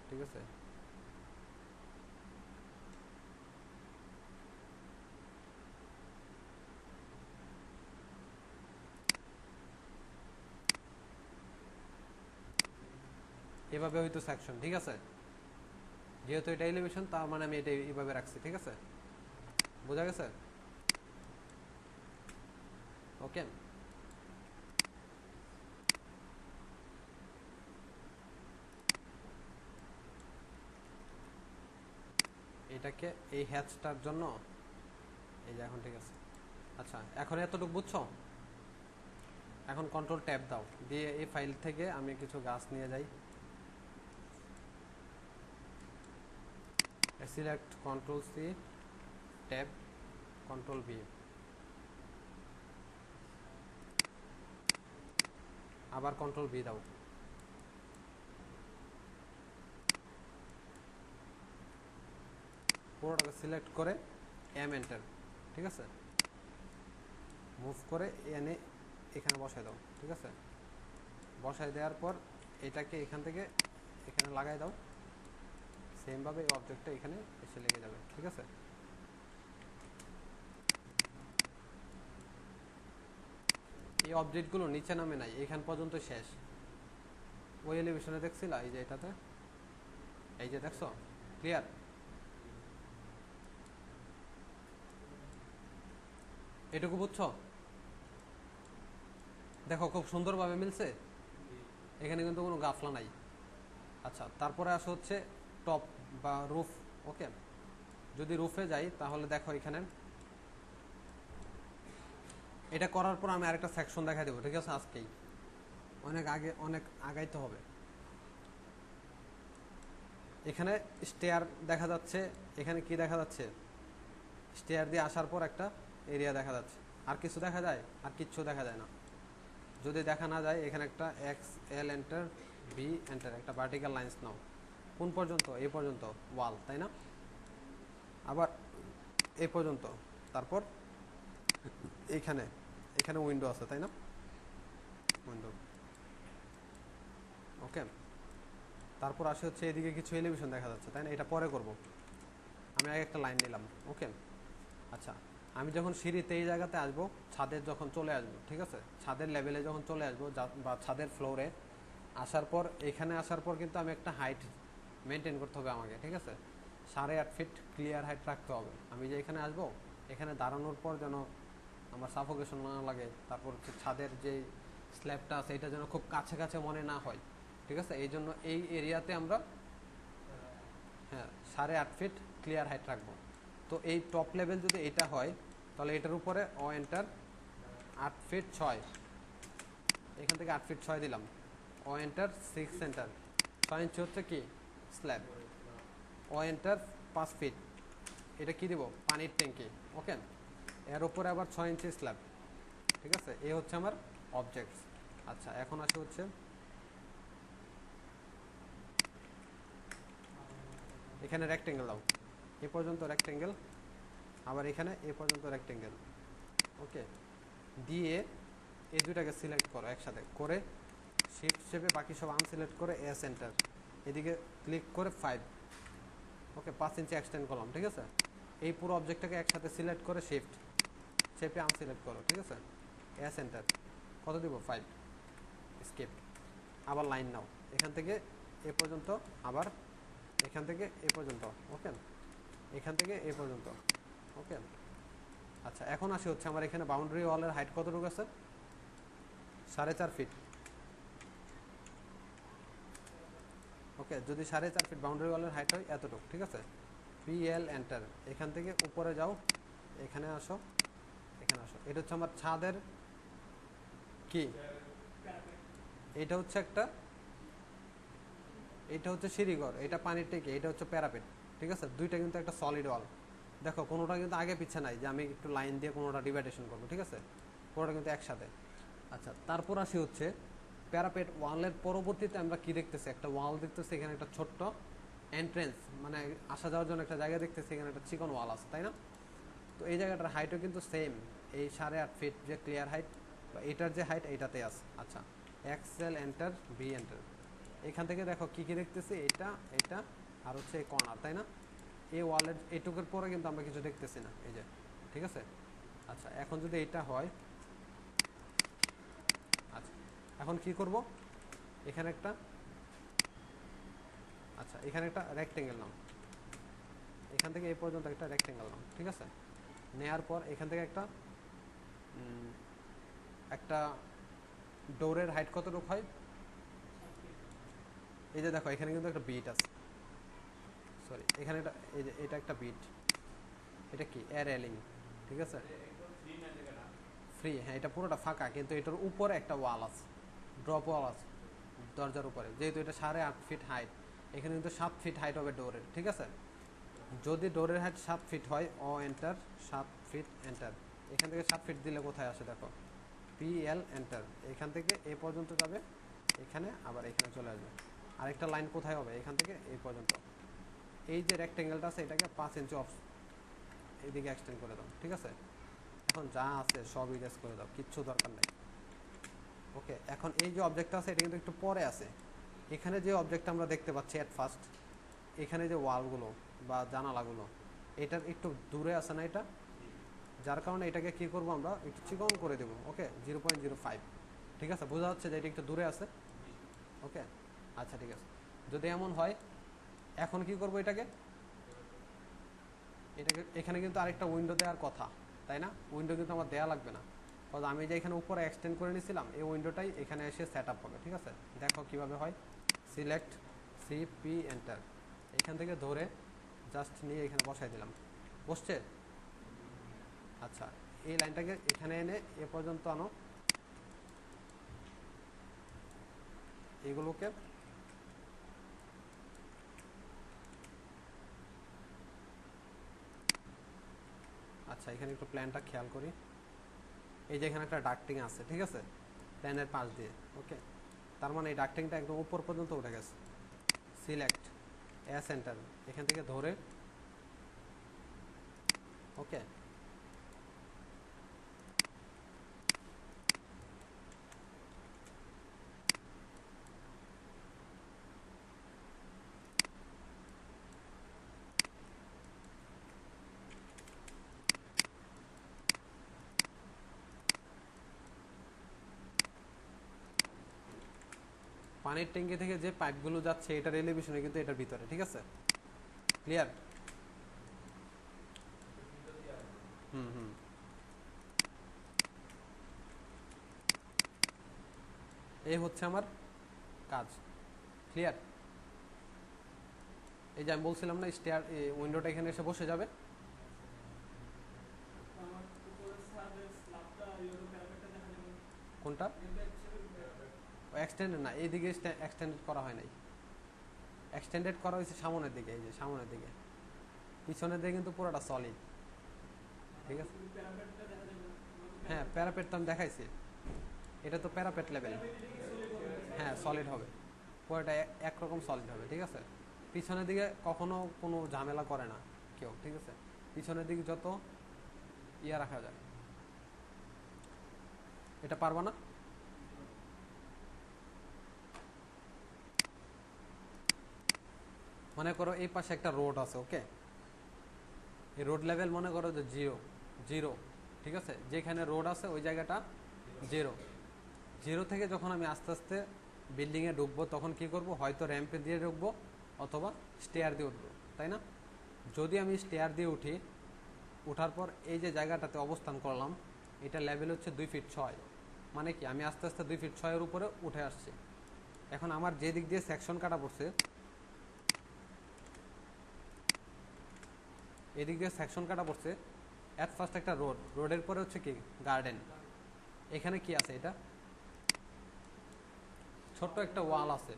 ঠিক আছে। এভাবে হয়তো সেকশন, ঠিক আছে। যেহেতু এটা এলিভেশন তার মানে আমি এটা এইভাবে রাখছি, ঠিক আছে, বোঝা গেছে? ওকে, এটাকে এই হ্যাচটার জন্য এই যে এখন ঠিক আছে। আচ্ছা, এখন এতটুকু বুঝছো? এখন কন্ট্রোল ট্যাব দাও, দিয়ে এই ফাইল থেকে আমি কিছু গাছ নিয়ে যাই, select control C, tab, control V, আবার কন্ট্রোল ভি দাও, পুরোটাকে সিলেক্ট করে এম এন্টার, ঠিক আছে, মুভ করে এনে এখানে বসাই দাও, ঠিক আছে। বসাই দেওয়ার পর এটাকে এখান থেকে এখানে লাগাই দাও, সেমভাবে এই অবজেক্টটা এখানে এসে লেগে যাবে, ঠিক আছে। এই অবজেক্টগুলো নিচে নামে নাই, এখান পর্যন্ত শেষ। ওই এলিভেশনে দেখছিলা, এই যে এটাতে, এই যে দেখছো, ক্লিয়ার? এটুকু বুঝছো? দেখো খুব সুন্দরভাবে মিলছে, এখানে কিন্তু কোনো গাফলা নাই। আচ্ছা, তারপরে আসা হচ্ছে টপ বা রুফ। ওকে, যদি রুফে যাই তাহলে দেখো এখানে এটা করার পর আমি আরেকটা সেকশন দেখা দেবো, ঠিক আছে, আজকেই অনেক আগাইতে হবে। এখানে স্টেয়ার দেখা যাচ্ছে, এখানে কি দেখা যাচ্ছে, স্টেয়ার দিয়ে আসার পর একটা এরিয়া দেখা যাচ্ছে। আর কিছু দেখা যায়? আর কিচ্ছু দেখা যায় না। যদি দেখা না যায়, এখানে একটা X L enter, B enter, একটা ভার্টিক্যাল লাইন্স নাও। কোন পর্যন্ত? এই পর্যন্ত ওয়াল, তাই না? আবার এই পর্যন্ত, তারপর এখানে এখানে উইন্ডো আছে, তাই না? উইন্ডো, ওকে। তারপর আসে হচ্ছে এদিকে কিছু এলিভেশন দেখা যাচ্ছে, তাই না? এটা পরে করব, আমি আগে একটা লাইন নিলাম, ওকে। আচ্ছা, আমি যখন সিঁড়িতে এই জায়গাতে আসবো, ছাদের যখন চলে আসবো, ঠিক আছে, ছাদের লেভেলে যখন চলে আসবো বা ছাদের ফ্লোরে আসার পর, এখানে আসার পর কিন্তু আমি একটা হাইট মেনটেন করতে হবে আমাকে, ঠিক আছে। 8.5 ফিট ক্লিয়ার হাইট রাখতে হবে। আমি যে এখানে আসবো, এখানে দাঁড়ানোর পর যেন আমার সাফোকেশন না লাগে, তারপর হচ্ছে ছাদের যে স্ল্যাবটা আছে এটা যেন খুব কাছে কাছে মনে না হয়, ঠিক আছে। এই জন্য এই এরিয়াতে আমরা, হ্যাঁ, 8.5 ফিট ক্লিয়ার হাইট রাখবো। তো এই টপ লেভেল যদি এটা হয়, তাহলে এটার উপরে ও এন্টার 8 ফিট 6, এখান থেকে 8 ফিট 6 দিলাম, ও এন্টার 6 এন্টার, 6 ইঞ্চি হচ্ছে কি স্ল্যাব, ও এন্টার 5 ফিট, এটা কি দিব? পানির ট্যাঙ্কি, ওকে। এর উপরে আবার 6 ইঞ্চি স্ল্যাব, ঠিক আছে। এই হচ্ছে আমার অবজেক্টস। আচ্ছা, এখন আসে হচ্ছে এখানে রেক্টেঙ্গেল দাও, এ পর্যন্ত রেক্টেঙ্গেল, আবার এখানে এ পর্যন্ত রেক্টেঙ্গেল, ওকে। দিয়ে এই দুটাকে সিলেক্ট করো একসাথে করে, শিফট চেপে বাকি সব আনসিলেক্ট করে এস এন্টার, এদিকে ক্লিক করে 5, ওকে, 5 ইঞ্চি এক্সটেন্ড করলাম, ঠিক আছে। এই পুরো অবজেক্টটাকে একসাথে সিলেক্ট করে শিফট চেপে আনসিলেক্ট করো, ঠিক আছে, এস এন্টার, কত দিব? 5, স্কিপ, আবার লাইন নাও, এখান থেকে এ পর্যন্ত, আবার এখান থেকে এ পর্যন্ত, ওকে, এখান থেকে এ পর্যন্ত, ওকে। আচ্ছা, এখন আসি হচ্ছে আমার এখানে বাউন্ডারি ওয়ালের হাইট কতটুকু আছে? 4.5 ফিট, ওকে। যদি 4.5 ফিট বাউন্ডারি ওয়ালের হাইট হয় এতটুকু, ঠিক আছে। পিএল এন্টার, এখান থেকে উপরে যাও, এখানে আসো, এখানে আসো। এটা হচ্ছে আমার ছাদের কি, এটা হচ্ছে একটা, এটা হচ্ছে সিঁড়িঘর, এটা পানির ট্যাঙ্কি, এটা হচ্ছে প্যারাপেট, ঠিক আছে। দুইটা কিন্তু একটা সলিড ওয়াল, দেখো কোনোটা কিন্তু আগে পিছে নাই যে আমি একটু লাইন দিয়ে কোনোটা ডিভাইডেশন করবো, ঠিক আছে, পুরোটা কিন্তু একসাথে। আচ্ছা, তারপর আসি হচ্ছে প্যারাপেট ওয়ালের পরবর্তীতে আমরা কি দেখতেছি? একটা ওয়াল দেখতেছি, এখানে একটা ছোট্ট এন্ট্রেন্স, মানে আসা যাওয়ার জন্য একটা জায়গা দেখতেছি, এখানে একটা চিকন ওয়াল আছে, তাই না? তো এই জায়গাটার হাইটও কিন্তু সেম, এই 8.5 ফিট যে ক্লিয়ার হাইট বা এটার যে হাইট এইটাতে আছে। আচ্ছা, এক্সেল এন্টার, বি এন্টার, এখান থেকে দেখো কি কি দেখতেছি, এটা এটা আর হচ্ছে এই কর্নার, তাই না? এই ওয়ালের এইটুকুর পরে কিন্তু আমরা কিছু দেখতেছি না, এই যে, ঠিক আছে। আচ্ছা এখন যদি এটা হয়, আচ্ছা এখন কি করব, এখানে একটা, আচ্ছা এখানে একটা রেক্টেঙ্গেল নাও, এখান থেকে এই পর্যন্ত একটা রেক্টেঙ্গেল নাও, ঠিক আছে। নেয়ার পর এখান থেকে একটা একটা ডোরের হাইট কতটুকু হয়, এই যে দেখো এখানে কিন্তু একটা বিট আছে, সরি এখানে একটা, এই যে এটা একটা বিট, এটা কি এয়ার রেলিং, ঠিক আছে, ফ্রি, হ্যাঁ এটা পুরোটা ফাঁকা, কিন্তু এটার উপরে একটা ওয়াল আছে, ড্রপ ওয়াল আছে দরজার উপরে, যেহেতু এটা 8.5 ফিট হাইট, এখানে কিন্তু 7 ফিট হাইট হবে ডোরের, ঠিক আছে। যদি ডোরের হাইট 7 ফিট হয়, ও এন্টার 7 ফিট এন্টার, এখান থেকে 7 ফিট দিলে কোথায় আসে দেখো, PL এন্টার, এখান থেকে এই পর্যন্ত যাবে, এখানে আবার এখানে চলে আসবে। আরেকটা লাইন কোথায় হবে, এখান থেকে এই পর্যন্ত, এই যে রেক্টেঙ্গেলটা আছে এটাকে 5 ইঞ্চি অফ এইদিকে এক্সটেন্ড করে দাও, ঠিক আছে। এখন যা আছে সব ইরেজ করে দাও, কিচ্ছু দরকার নাই। ওকে, এখন এই যে অবজেক্টটা আছে এটা কিন্তু একটু পরে আছে, এখানে যে অবজেক্টটা আমরা দেখতে পাচ্ছি এট ফার্স্ট, এখানে যে ওয়ালগুলো বা জানালাগুলো, এটার একটু দূরে আছে না এটা, যার কারণে এটাকে কি করব, আমরা একটু চিকন করে দেবো। ওকে, 0.05, ঠিক আছে, বোঝা যাচ্ছে যে এটা একটু দূরে আছে। ওকে, আচ্ছা ঠিক আছে। যদি এমন হয়, এখন কি করব, এটাকে এখানে কিন্তু আরেকটা উইন্ডো দেওয়ার কথা, তাই না? উইন্ডো কিন্তু আমার দেওয়া লাগবে না, কারণ আমি যে এখানে উপরে এক্সটেন্ড করে নিয়েছিলাম, এই উইন্ডোটাই এখানে এসে সেট আপ হবে, ঠিক আছে। দেখো কিভাবে হয়, সিলেক্ট CP এন্টার, এখান থেকে ধরে জাস্ট নিয়ে এখানে বসাই দিলাম, বসছে। আচ্ছা এই লাইনটাকে এখানে এনে এ পর্যন্ত আনো, এগুলোকে আচ্ছা এখানে একটু প্ল্যানটা খেয়াল করি, এই যে এখানে একটা ডাক্টিং আছে, ঠিক আছে, প্ল্যানের পাশ দিয়ে। ওকে, তার মানে এই ডাক্টিংটা একদম উপর পর্যন্ত উঠে গেছে। সিলেক্ট সেন্টার, এখান থেকে ধরে, ওকে, পানির ট্যাঙ্কি থেকে যে পাইপগুলো যাচ্ছে এটার এলিভেশনে কিন্তু এটার ভিতরে, ঠিক আছে, ক্লিয়ার? হুম হুম, এই হচ্ছে আমার কাজ, ক্লিয়ার? এই যে আমি বলছিলাম না, স্টেয়ার উইন্ডোটা এখানে এসে বসে যাবে, কোনটা এক্সটেন্ডেড না, এইদিকে এক্সটেন্ডেড করা হয় নাই, এক্সটেন্ডেড করা হয়েছে সামনের দিকে, এই যে সামনের দিকে, পিছনের দিকে কিন্তু পুরোটা সলিড, ঠিক আছে। হ্যাঁ প্যারাপেট তো আমি দেখাইছি, এটা তো প্যারাপেট লেভেল, হ্যাঁ সলিড হবে, পুরোটা একরকম সলিড হবে, ঠিক আছে। পিছনের দিকে কখনো কোনো ঝামেলা করে না কেউ, ঠিক আছে, পিছনের দিকে যত ইয়া রাখা যায়। এটা পারবা না, মনে করো এই পাশে একটা রোড আছে, ওকে, এই রোড লেভেল মনে করো যে 0, ঠিক আছে, যেখানে রোড আছে ওই জায়গাটা 0 থেকে যখন আমি আস্তে আস্তে বিল্ডিংয়ে ঢুকবো তখন কি করব, হয়তো র্যাম্পে দিয়ে ঢুকবো অথবা স্টেয়ার দিয়ে উঠবো, তাই না? যদি আমি স্টেয়ার দিয়ে উঠি, ওঠার পর এই যে জায়গাটাতে অবস্থান করলাম, এটা লেভেল হচ্ছে 2 ফিট 6, মানে কি আমি আস্তে আস্তে 2 ফিট 6 এর উপরে উঠে আসছি। এখন আমার যে দিক দিয়ে সেকশন কাটা পড়ছে, এদিক দিয়ে সেকশন কাটা পড়ছে, অ্যাট ফার্স্ট একটা রোডের পরে হচ্ছে কি গার্ডেন, এখানে কি আছে, এটা ছোট্ট একটা ওয়াল আছে,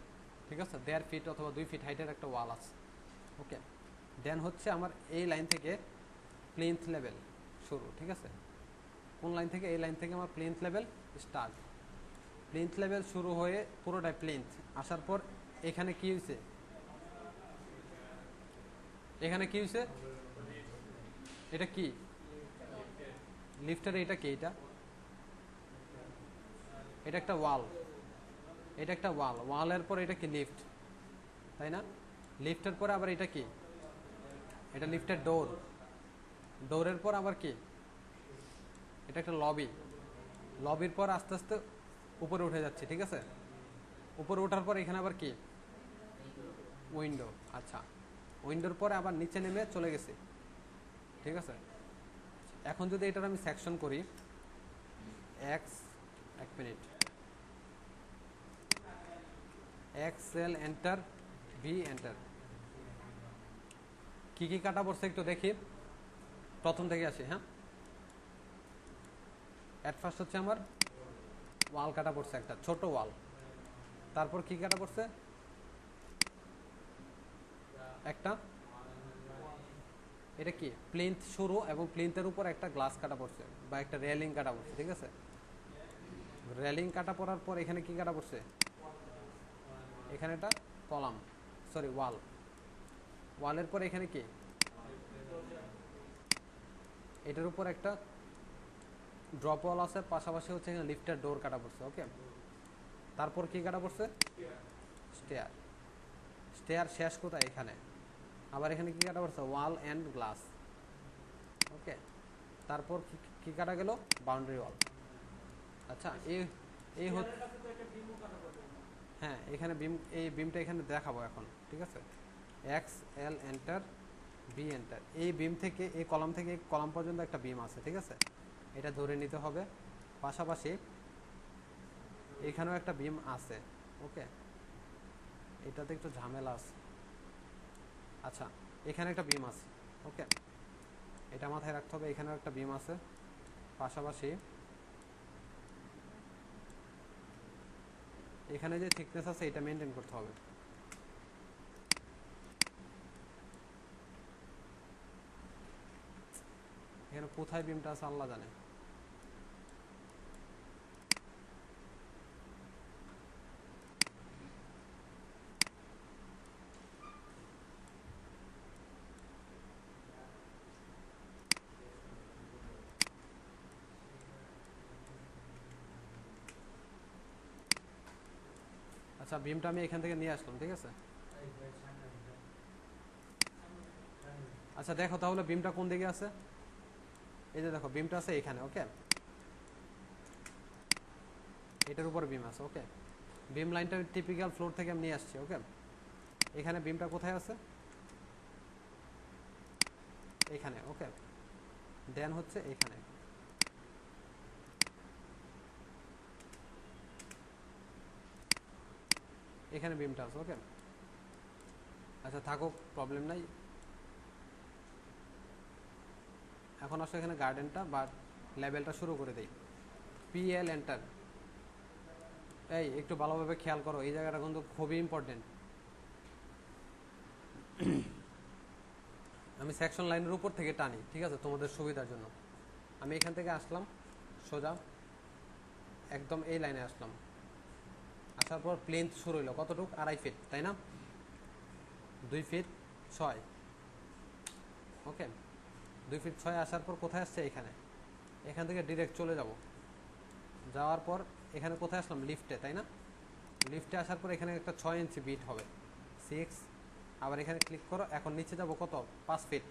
ঠিক আছে, 1.5 ফিট অথবা 2 ফিট হাইটের একটা ওয়াল আছে। ওকে, দেন হচ্ছে আমার এই লাইন থেকে প্লিন্থ লেভেল শুরু, ঠিক আছে, কোন লাইন থেকে, এই লাইন থেকে আমার plinth level start, plinth level শুরু হয়ে পুরোটাই প্লিন্থ আসার পর এখানে কি হয়েছে, এখানে কি হয়েছে, এটা কি লিফটের, এটা কি, এটা একটা ওয়াল, এটা একটা ওয়াল, ওয়ালের পর এটা কি লিফট, তাই না? লিফটের পরে আবার এটা কি, এটা লিফটের ডোর, ডোরের পর আবার কি, এটা একটা লবি, লবির পর আস্তে আস্তে উপরে উঠে যাচ্ছে, ঠিক আছে? উপরে ওঠার পর এখানে আবার কি, উইন্ডো। আচ্ছা, উইন্ডোর পরে আবার নিচে নেমে চলে গেছে, ঠিক আছে? এখন যদি এটার আমি সেকশন করি, এক্স, এক মিনিট, X L enter, V enter, কি কি কাটা পড়ছে একটু দেখি, প্রথম থেকে আসি। হ্যাঁ, এট ফার্স্ট হচ্ছে আমার ওয়াল কাটা পড়ছে, একটা ছোট ওয়াল। তারপর কি কাটা পড়ছে, একটা, এটা কি প্লিন্থ শুরু, এবং প্লিন্থের উপর একটা গ্লাস কাটা পড়ছে বা একটা রেলিং কাটা পড়ছে, ঠিক আছে? রেলিং কাটা পড়ার পর এখানে কি কাটা পড়ছে, এখানে একটা কলাম, সরি ওয়াল, ওয়ালের পর এখানে কি, এটার উপর একটা ড্রপ ওয়াল আছে, পাশাপাশি হচ্ছে এখানে লিফটের ডোর কাটা পড়ছে। ওকে, তারপর কি কাটা পড়ছে, স্টেয়ার, স্টেয়ার শেষ কোথায়, এখানে। আবার এখানে কি কাটা পড়ছে, ওয়াল অ্যান্ড গ্লাস। ওকে, তারপর কি কাটা গেল, বাউন্ডারি ওয়াল। আচ্ছা, এই হচ্ছে, হ্যাঁ এখানে বিম, এই বিমটা এখানে দেখাবো এখন, ঠিক আছে? X L enter, B enter, এই বিম থেকে, এই কলাম থেকে এই কলাম পর্যন্ত একটা বিম আছে, ঠিক আছে? এটা ধরে নিতে হবে। পাশাপাশি এখানেও একটা বিম আছে। ওকে, এটাতে একটু ঝামেলা আছে। আচ্ছা, এখানে একটা বিম আছে। ওকে, এটা মাথায় রাখতে হবে, এখানেও একটা বিম আছে। পাশাপাশি এখানে যে থিকনেস আছে এটা মেনটেন করতে হবে। এখানে কোথায় বিমটা আছে আল্লাহ জানে। আচ্ছা, বিমটা আমি এখান থেকে নিয়ে আসলাম, ঠিক আছে? আচ্ছা দেখো তাহলে বিমটা কোন দিকে আছে, এই যে দেখো বিমটা আছে এখানে। ওকে, এটার উপর বিম আছে। ওকে, বিম লাইনটা টিপিক্যাল ফ্লোর থেকে আমি নিয়ে আসছি। ওকে, এখানে বিমটা কোথায় আছে, এখানে। ওকে, দেন হচ্ছে এখানে, এখানে বিমটা আছে। ওকে, আচ্ছা থাকুক, প্রবলেম নাই। এখন আসলে এখানে গার্ডেনটা বা লেভেলটা শুরু করে দেই। পিএল এন্টার, এই একটু ভালোভাবে খেয়াল করো, এই জায়গাটা কিন্তু খুবই ইম্পর্টেন্ট। আমি সেকশন লাইনের উপর থেকে টানি, ঠিক আছে, তোমাদের সুবিধার জন্য। আমি এখান থেকে আসলাম সোজা, একদম এই লাইনে আসলাম। আসার পর প্লেন্থ শুরু হইলো কতটুক, 2.5 ফিট, তাই না? 2 ফিট 6। ওকে, 2 ফিট 6 আসার পর কোথায় আসছে, এখানে। এখান থেকে ডিরেক্ট চলে যাব, যাওয়ার পর এখানে কোথায় আসলাম, লিফটে, তাই না? লিফটে আসার পর এখানে একটা 6 ইঞ্চি বিট হবে, 6। আবার এখানে ক্লিক করো, এখন নিচে যাব কত, 5 ফিট।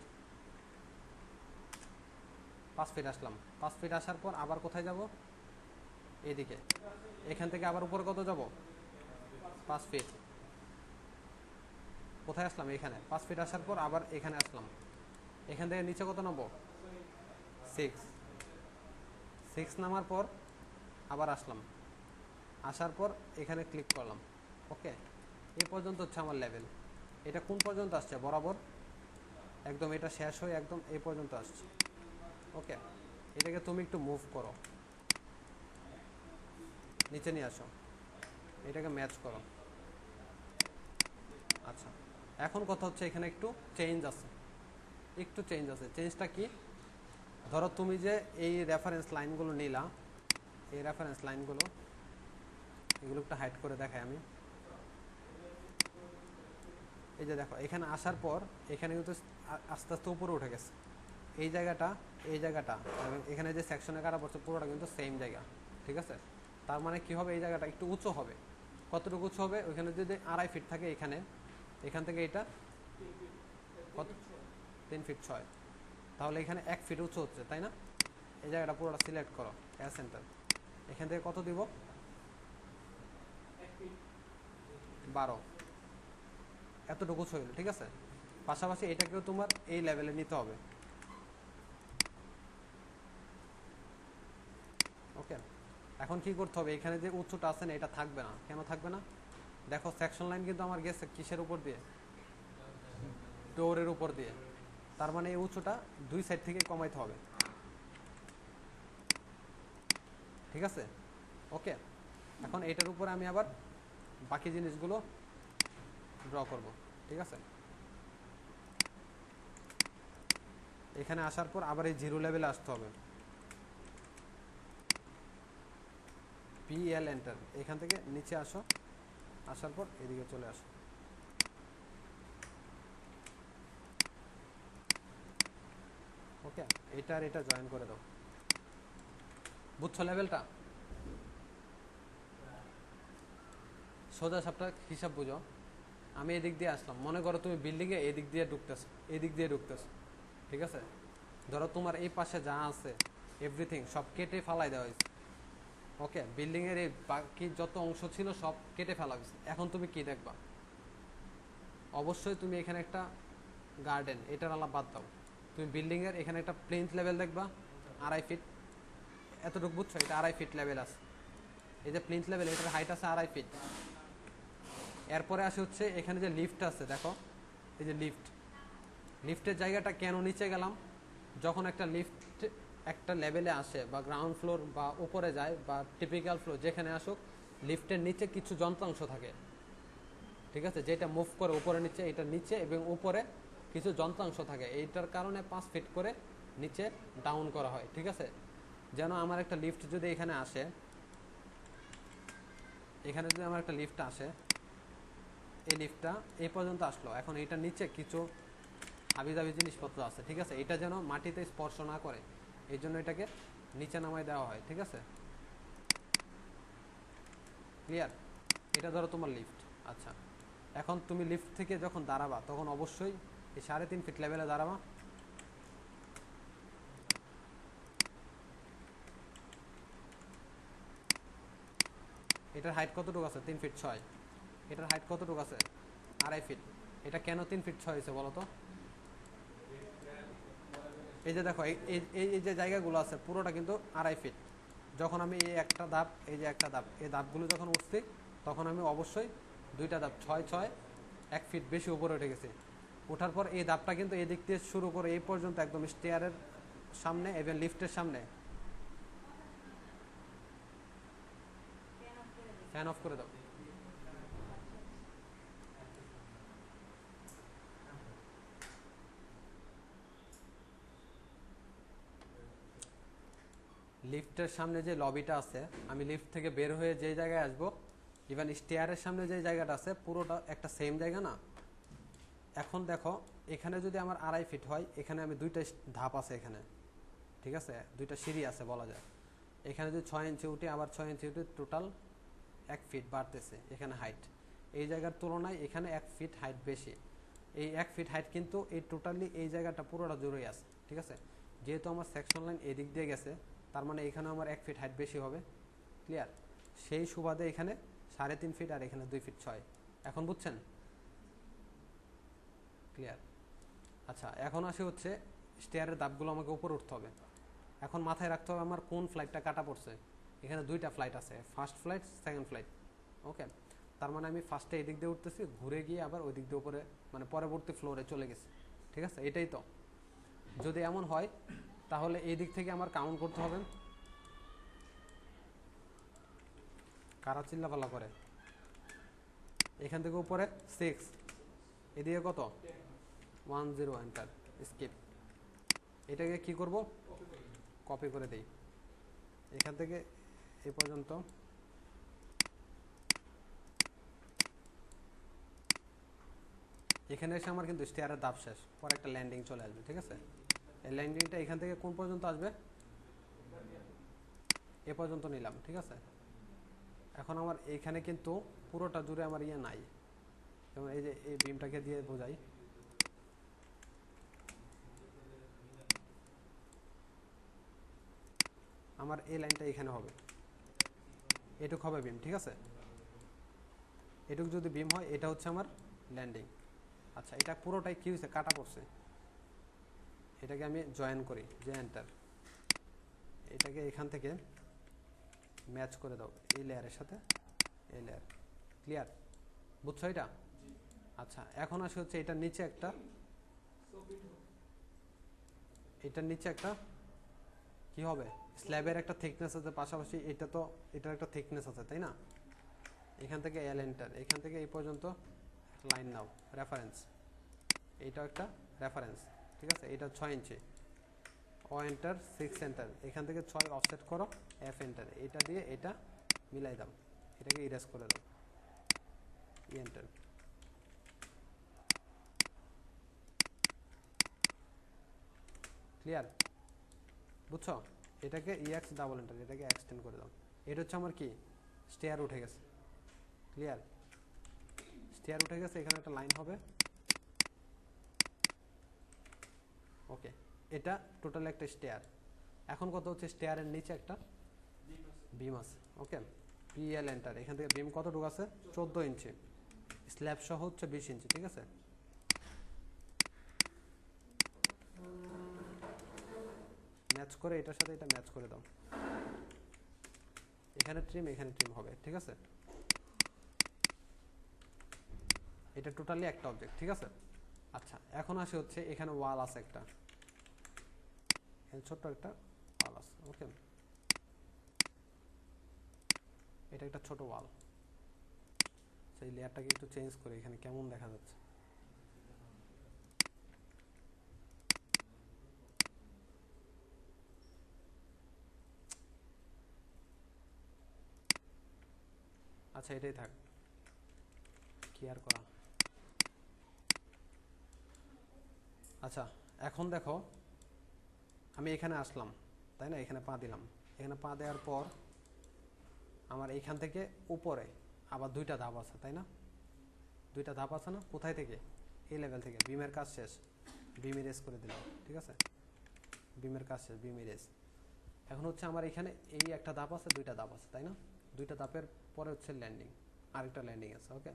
5 ফিট আসলাম। 5 ফিট আসার পর আবার কোথায় যাব, এইদিকে। এখান থেকে আবার উপরে কত যাব, 5 ফিট। কোথায় আসলাম, এখানে। 5 ফিট আসার পর আবার এখানে আসলাম, এখান থেকে নিচে কত নামবো, 6। 6 নামার পর আবার আসলাম, আসার পর এখানে ক্লিক করলাম। ওকে, এই পর্যন্ত হচ্ছে আমার লেভেল। এটা কোন পর্যন্ত আসছে, বরাবর একদম এটা শেষ হয়ে একদম এই পর্যন্ত আসছে। ওকে, এটাকে তুমি একটু মুভ করো, নিচে নিয়ে আসো, এটাকে ম্যাচ করো। আচ্ছা, এখন কথা হচ্ছে এখানে একটু চেঞ্জ আছে, একটু চেঞ্জ আছে। চেঞ্জটা কি, ধরো তুমি যে এই রেফারেন্স লাইনগুলো নিলা, এই রেফারেন্স লাইনগুলো, এগুলো একটু হাইড করে দেখাই আমি। এই যে দেখো, এখানে আসার পর এখানে কিন্তু আস্তে আস্তে উপরে উঠে গেছে। এই জায়গাটা, এই জায়গাটা, এবং এখানে যে সেকশনে কাটা পড়ছে পুরোটা কিন্তু সেম জায়গা, ঠিক আছে? তার মানে কি হবে, এই জায়গাটা একটু উঁচু হবে। কতটুকু উঁচু হবে? ওইখানে যদি 2.5 ফিট থাকে এখান থেকে এটা কত? 3 ফিট 6। তাহলে এখানে 1 ফিট উঁচু হচ্ছে, তাই না? এই জায়গাটা পুরোটা সিলেক্ট করো, সেন্টার। এখান থেকে কত দিব? 12। এতটুকু উঁচু হইল, ঠিক আছে। পাশাপাশি এটাকেও তোমার এই লেভেলে নিতে হবে। ওকে, এখন কি করতে হবে? এখানে যে উঁচুটা আছে না, এটা থাকবে না। কেন থাকবে না? দেখো সেকশন লাইন কিন্তু আমার গেছে কিসের উপর দিয়ে? ডোরের উপর দিয়ে। তার মানে এই উঁচুটা দুই সাইড থেকে কমাইতে হবে, ঠিক আছে। ওকে, এখন এটার উপরে আমি আবার বাকি জিনিসগুলো ড্র করব, ঠিক আছে। এখানে আসার পর আবার এই জিরো লেভেলে আসতে হবে, PL এন্টার। এখান থেকে নিচে আসো, আসার পর এদিকে চলে আসো। ওকে, এটা আর এটা জয়েন করে দাও। বুঝছো লেভেলটা? সোজা সাপটা হিসাব বুঝো। আমি এদিক দিয়ে আসলাম, মনে করো তুমি বিল্ডিংয়ে এদিক দিয়ে ঢুকতেছো, ঠিক আছে। ধরো তোমার এই পাশে যা আছে এভরিথিং সব কেটে ফালাই দেওয়া হয়েছে। ওকে, বিল্ডিংয়ের এই বাকি যত অংশ ছিল সব কেটে ফেলা হয়েছে। এখন তুমি কি দেখবা? অবশ্যই তুমি এখানে একটা গার্ডেন, এটার আলাপ বাদ দাও। তুমি বিল্ডিংয়ের এখানে একটা প্লিন্থ লেভেল দেখবা 2.5 ফিট। এতটুকু বুঝছো? এটা 2.5 ফিট লেভেল আছে। এই যে প্লিন্থ লেভেল, এটার হাইট আছে 2.5 ফিট। এরপরে আসে হচ্ছে এখানে যে লিফট আছে, দেখো এই যে লিফটের জায়গাটা কেন নিচে গেলাম? যখন একটা লিফট একটা লেভেলে আসে বা গ্রাউন্ড ফ্লোর বা উপরে যায় বা টিপিক্যাল ফ্লোর যেখানে আসুক, লিফটের নিচে কিছু যন্ত্রাংশ থাকে, ঠিক আছে, যেটা মুভ করে উপরে নিচে। এটা নিচে এবং উপরে কিছু যন্ত্রাংশ থাকে। এইটার কারণে 5 ফিট করে নিচে ডাউন করা হয়, ঠিক আছে। যেন আমার একটা লিফট যদি এখানে আসে, এখানে যদি আমার একটা লিফট আসে, এই লিফটটা এই পর্যন্ত আসলো, এখন এইটার নিচে কিছু হাবিজাবি জিনিসপত্র আছে, ঠিক আছে। এটা যেন মাটিতে স্পর্শ না করে, এই জন্য এটাকে নিচে নামায় দেওয়া হয়, ঠিক আছে। ক্লিয়ার? এটা ধরো তোমার লিফট। আচ্ছা, এখন তুমি লিফট থেকে যখন দাঁড়াবা তখন অবশ্যই এই 3.5 ফিট লেভেলে দাঁড়াবা। এটার হাইট কতটুকু আছে? 3 ফিট 6। এটার হাইট কতটুকু আছে? 2.5 ফিট। এটা কেন 3 ফিট 6 হয়েছে বলো তো? এই যে দেখো এই যে জায়গাগুলো আছে পুরোটা কিন্তু 2.5 ফিট। যখন আমি এই একটা ধাপ, এই যে একটা ধাপ, এই ধাপগুলো যখন উঠছি তখন আমি অবশ্যই দুইটা ধাপ 6 6 1 ফিট বেশি উপরে উঠে গেছি। ওঠার পর এই ধাপটা কিন্তু এই দিক থেকে শুরু করে এই পর্যন্ত একদম স্টেয়ারের সামনে এবং লিফটের সামনে। ফ্যান অফ করে দাও। লিফটের সামনে যে লবিটা আছে, আমি লিফট থেকে বের হয়ে যে জায়গায় আসবো, ইভেন স্টেয়ারের সামনে যে জায়গাটা আছে পুরোটা একটা সেম জায়গা না। এখন দেখো এখানে যদি আমার 2.5 ফিট হয়, এখানে আমি দুইটা ধাপ আছে এখানে, ঠিক আছে, দুইটা সিঁড়ি আছে বলা যায়। এখানে যদি 6 ইঞ্চি উঠে আবার 6 ইঞ্চি উঠে টোটাল 1 ফিট বাড়তেছে এখানে হাইট। এই জায়গার তুলনায় এখানে 1 ফিট হাইট বেশি। এই 1 ফিট হাইট কিন্তু এই টোটালি এই জায়গাটা পুরোটা জুড়েই আছে, ঠিক আছে। যেহেতু আমার সেকশন লাইন এদিক দিয়ে গেছে, তার মানে এখানে আমার 1 ফিট হাইট বেশি হবে। ক্লিয়ার? সেই সুবাদে এখানে 3.5 ফিট আর এখানে 2 ফিট 6। এখন বুঝছেন? ক্লিয়ার? আচ্ছা, এখন আসে হচ্ছে স্টেয়ারের ধাপগুলো আমাকে উপরে উঠতে হবে। এখন মাথায় রাখতে হবে আমার কোন ফ্লাইটটা কাটা পড়ছে। এখানে দুইটা ফ্লাইট আছে, ফার্স্ট ফ্লাইট, সেকেন্ড ফ্লাইট। ওকে, তার মানে আমি ফার্স্টে এদিক দিয়ে উঠতেছি, ঘুরে গিয়ে আবার ওই দিক দিয়ে উপরে মানে পরবর্তী ফ্লোরে চলে গেছি, ঠিক আছে। এটাই তো। যদি এমন হয় তাহলে এই দিক থেকে আমার কাউন্ট করতে হবে। কারা চিল্লাপাল্লা করে? এখান থেকে উপরে 6, এদিকে কত? 10 এন্টার, স্কিপ। এটাকে কি করব? কপি করে দেই এখান থেকে এই পর্যন্ত। এখানে এসে আমার কিন্তু স্টেয়ারের ধাপ শেষ, পরে একটা ল্যান্ডিং চলে আসবে, ঠিক আছে। এই ল্যান্ডিংটা এখান থেকে কোন পর্যন্ত আসবে? এ পর্যন্ত নিলাম, ঠিক আছে। এখন আমার এইখানে কিন্তু পুরোটা জুড়ে আমার ইয়ে নাই, যেমন এই যে এই বিমটাকে দিয়ে বোঝাই, আমার এই লাইনটা এখানে হবে, এটুক হবে বিম, ঠিক আছে, এটুক যদি বিম হয় এটা হচ্ছে আমার ল্যান্ডিং। আচ্ছা এটা পুরোটাই কি হয়েছে, কাটা পড়ছে, এটাকে আমি জয়েন করি, যে এন্টার, এটাকে এখান থেকে ম্যাচ করে দাও এই লেয়ারের সাথে এই লেয়ার, ক্লিয়ার, বুঝছো এটা? আচ্ছা এখন আসে হচ্ছে এটার নিচে একটা, এটার নিচে একটা কি হবে, স্ল্যাবের একটা থিকনেস আছে, পাশাপাশি এটা তো এটার একটা থিকনেস আছে তাই না, এখান থেকে এল এন্টার, এখান থেকে এই পর্যন্ত লাইন নাও রেফারেন্স, এইটাও একটা রেফারেন্স, ঠিক আছে, এটা 6 ইঞ্চি, ও এন্টার 6 এন্টার, এখান থেকে 6 অফসেট করো, এফ এন্টার, এটা দিয়ে এটা মিলাই দাও, এটাকে ইরেজ করে দাও, ই এন্টার, ক্লিয়ার, বুঝছো? এটাকে ইএক্স ডাবল এন্টার, এটাকে এক্সটেন্ড করে দাও, এটা হচ্ছে আমার কি স্টেয়ার উঠে গেছে, ক্লিয়ার, স্টেয়ার উঠে গেছে, এখানে একটা লাইন হবে, ওকে, এটা টোটাল একটা স্টেয়ার। এখন কত হচ্ছে, স্টেয়ারের নিচে একটা বিম আছে, ওকে, পিএল এন্টার, এখান থেকে বিম কতটুকু আছে, 14 ইঞ্চি, স্ল্যাব সহ হচ্ছে 20 ইঞ্চি, ঠিক আছে, ম্যাচ করে এটার সাথে এটা ম্যাচ করে দাও, এখানে ট্রিম হবে, ঠিক আছে, এটা টোটালি একটা অবজেক্ট, ঠিক আছে। আচ্ছা এখন আসে হচ্ছে এখানে ওয়াল আছে একটা, ছোট্ট একটা ওয়াল আছে, ওকে, এটা একটা ছোট ওয়াল, সেই লেয়ারটাকে একটু চেঞ্জ করে এখানে কেমন দেখা যাচ্ছে, আচ্ছা এটাই থাক, কেয়ার করা। আচ্ছা এখন দেখো আমি এখানে আসলাম তাই না, এখানে পা দিলাম, এখানে পা দেওয়ার পর আমার এইখান থেকে উপরে আবার দুইটা ধাপ আছে তাই না, দুইটা ধাপ আছে না, কোথায় থেকে, এই লেভেল থেকে, বিমের কাজ শেষ, বিম ইরেজ করে দিলাম, ঠিক আছে, বিমের কাজ শেষ, বিম ইরেজ। এখন হচ্ছে আমার এখানে এই একটা ধাপ আছে, দুইটা ধাপ আছে তাই না, দুইটা ধাপের পরে হচ্ছে ল্যান্ডিং, আরেকটা ল্যান্ডিং আছে, ওকে,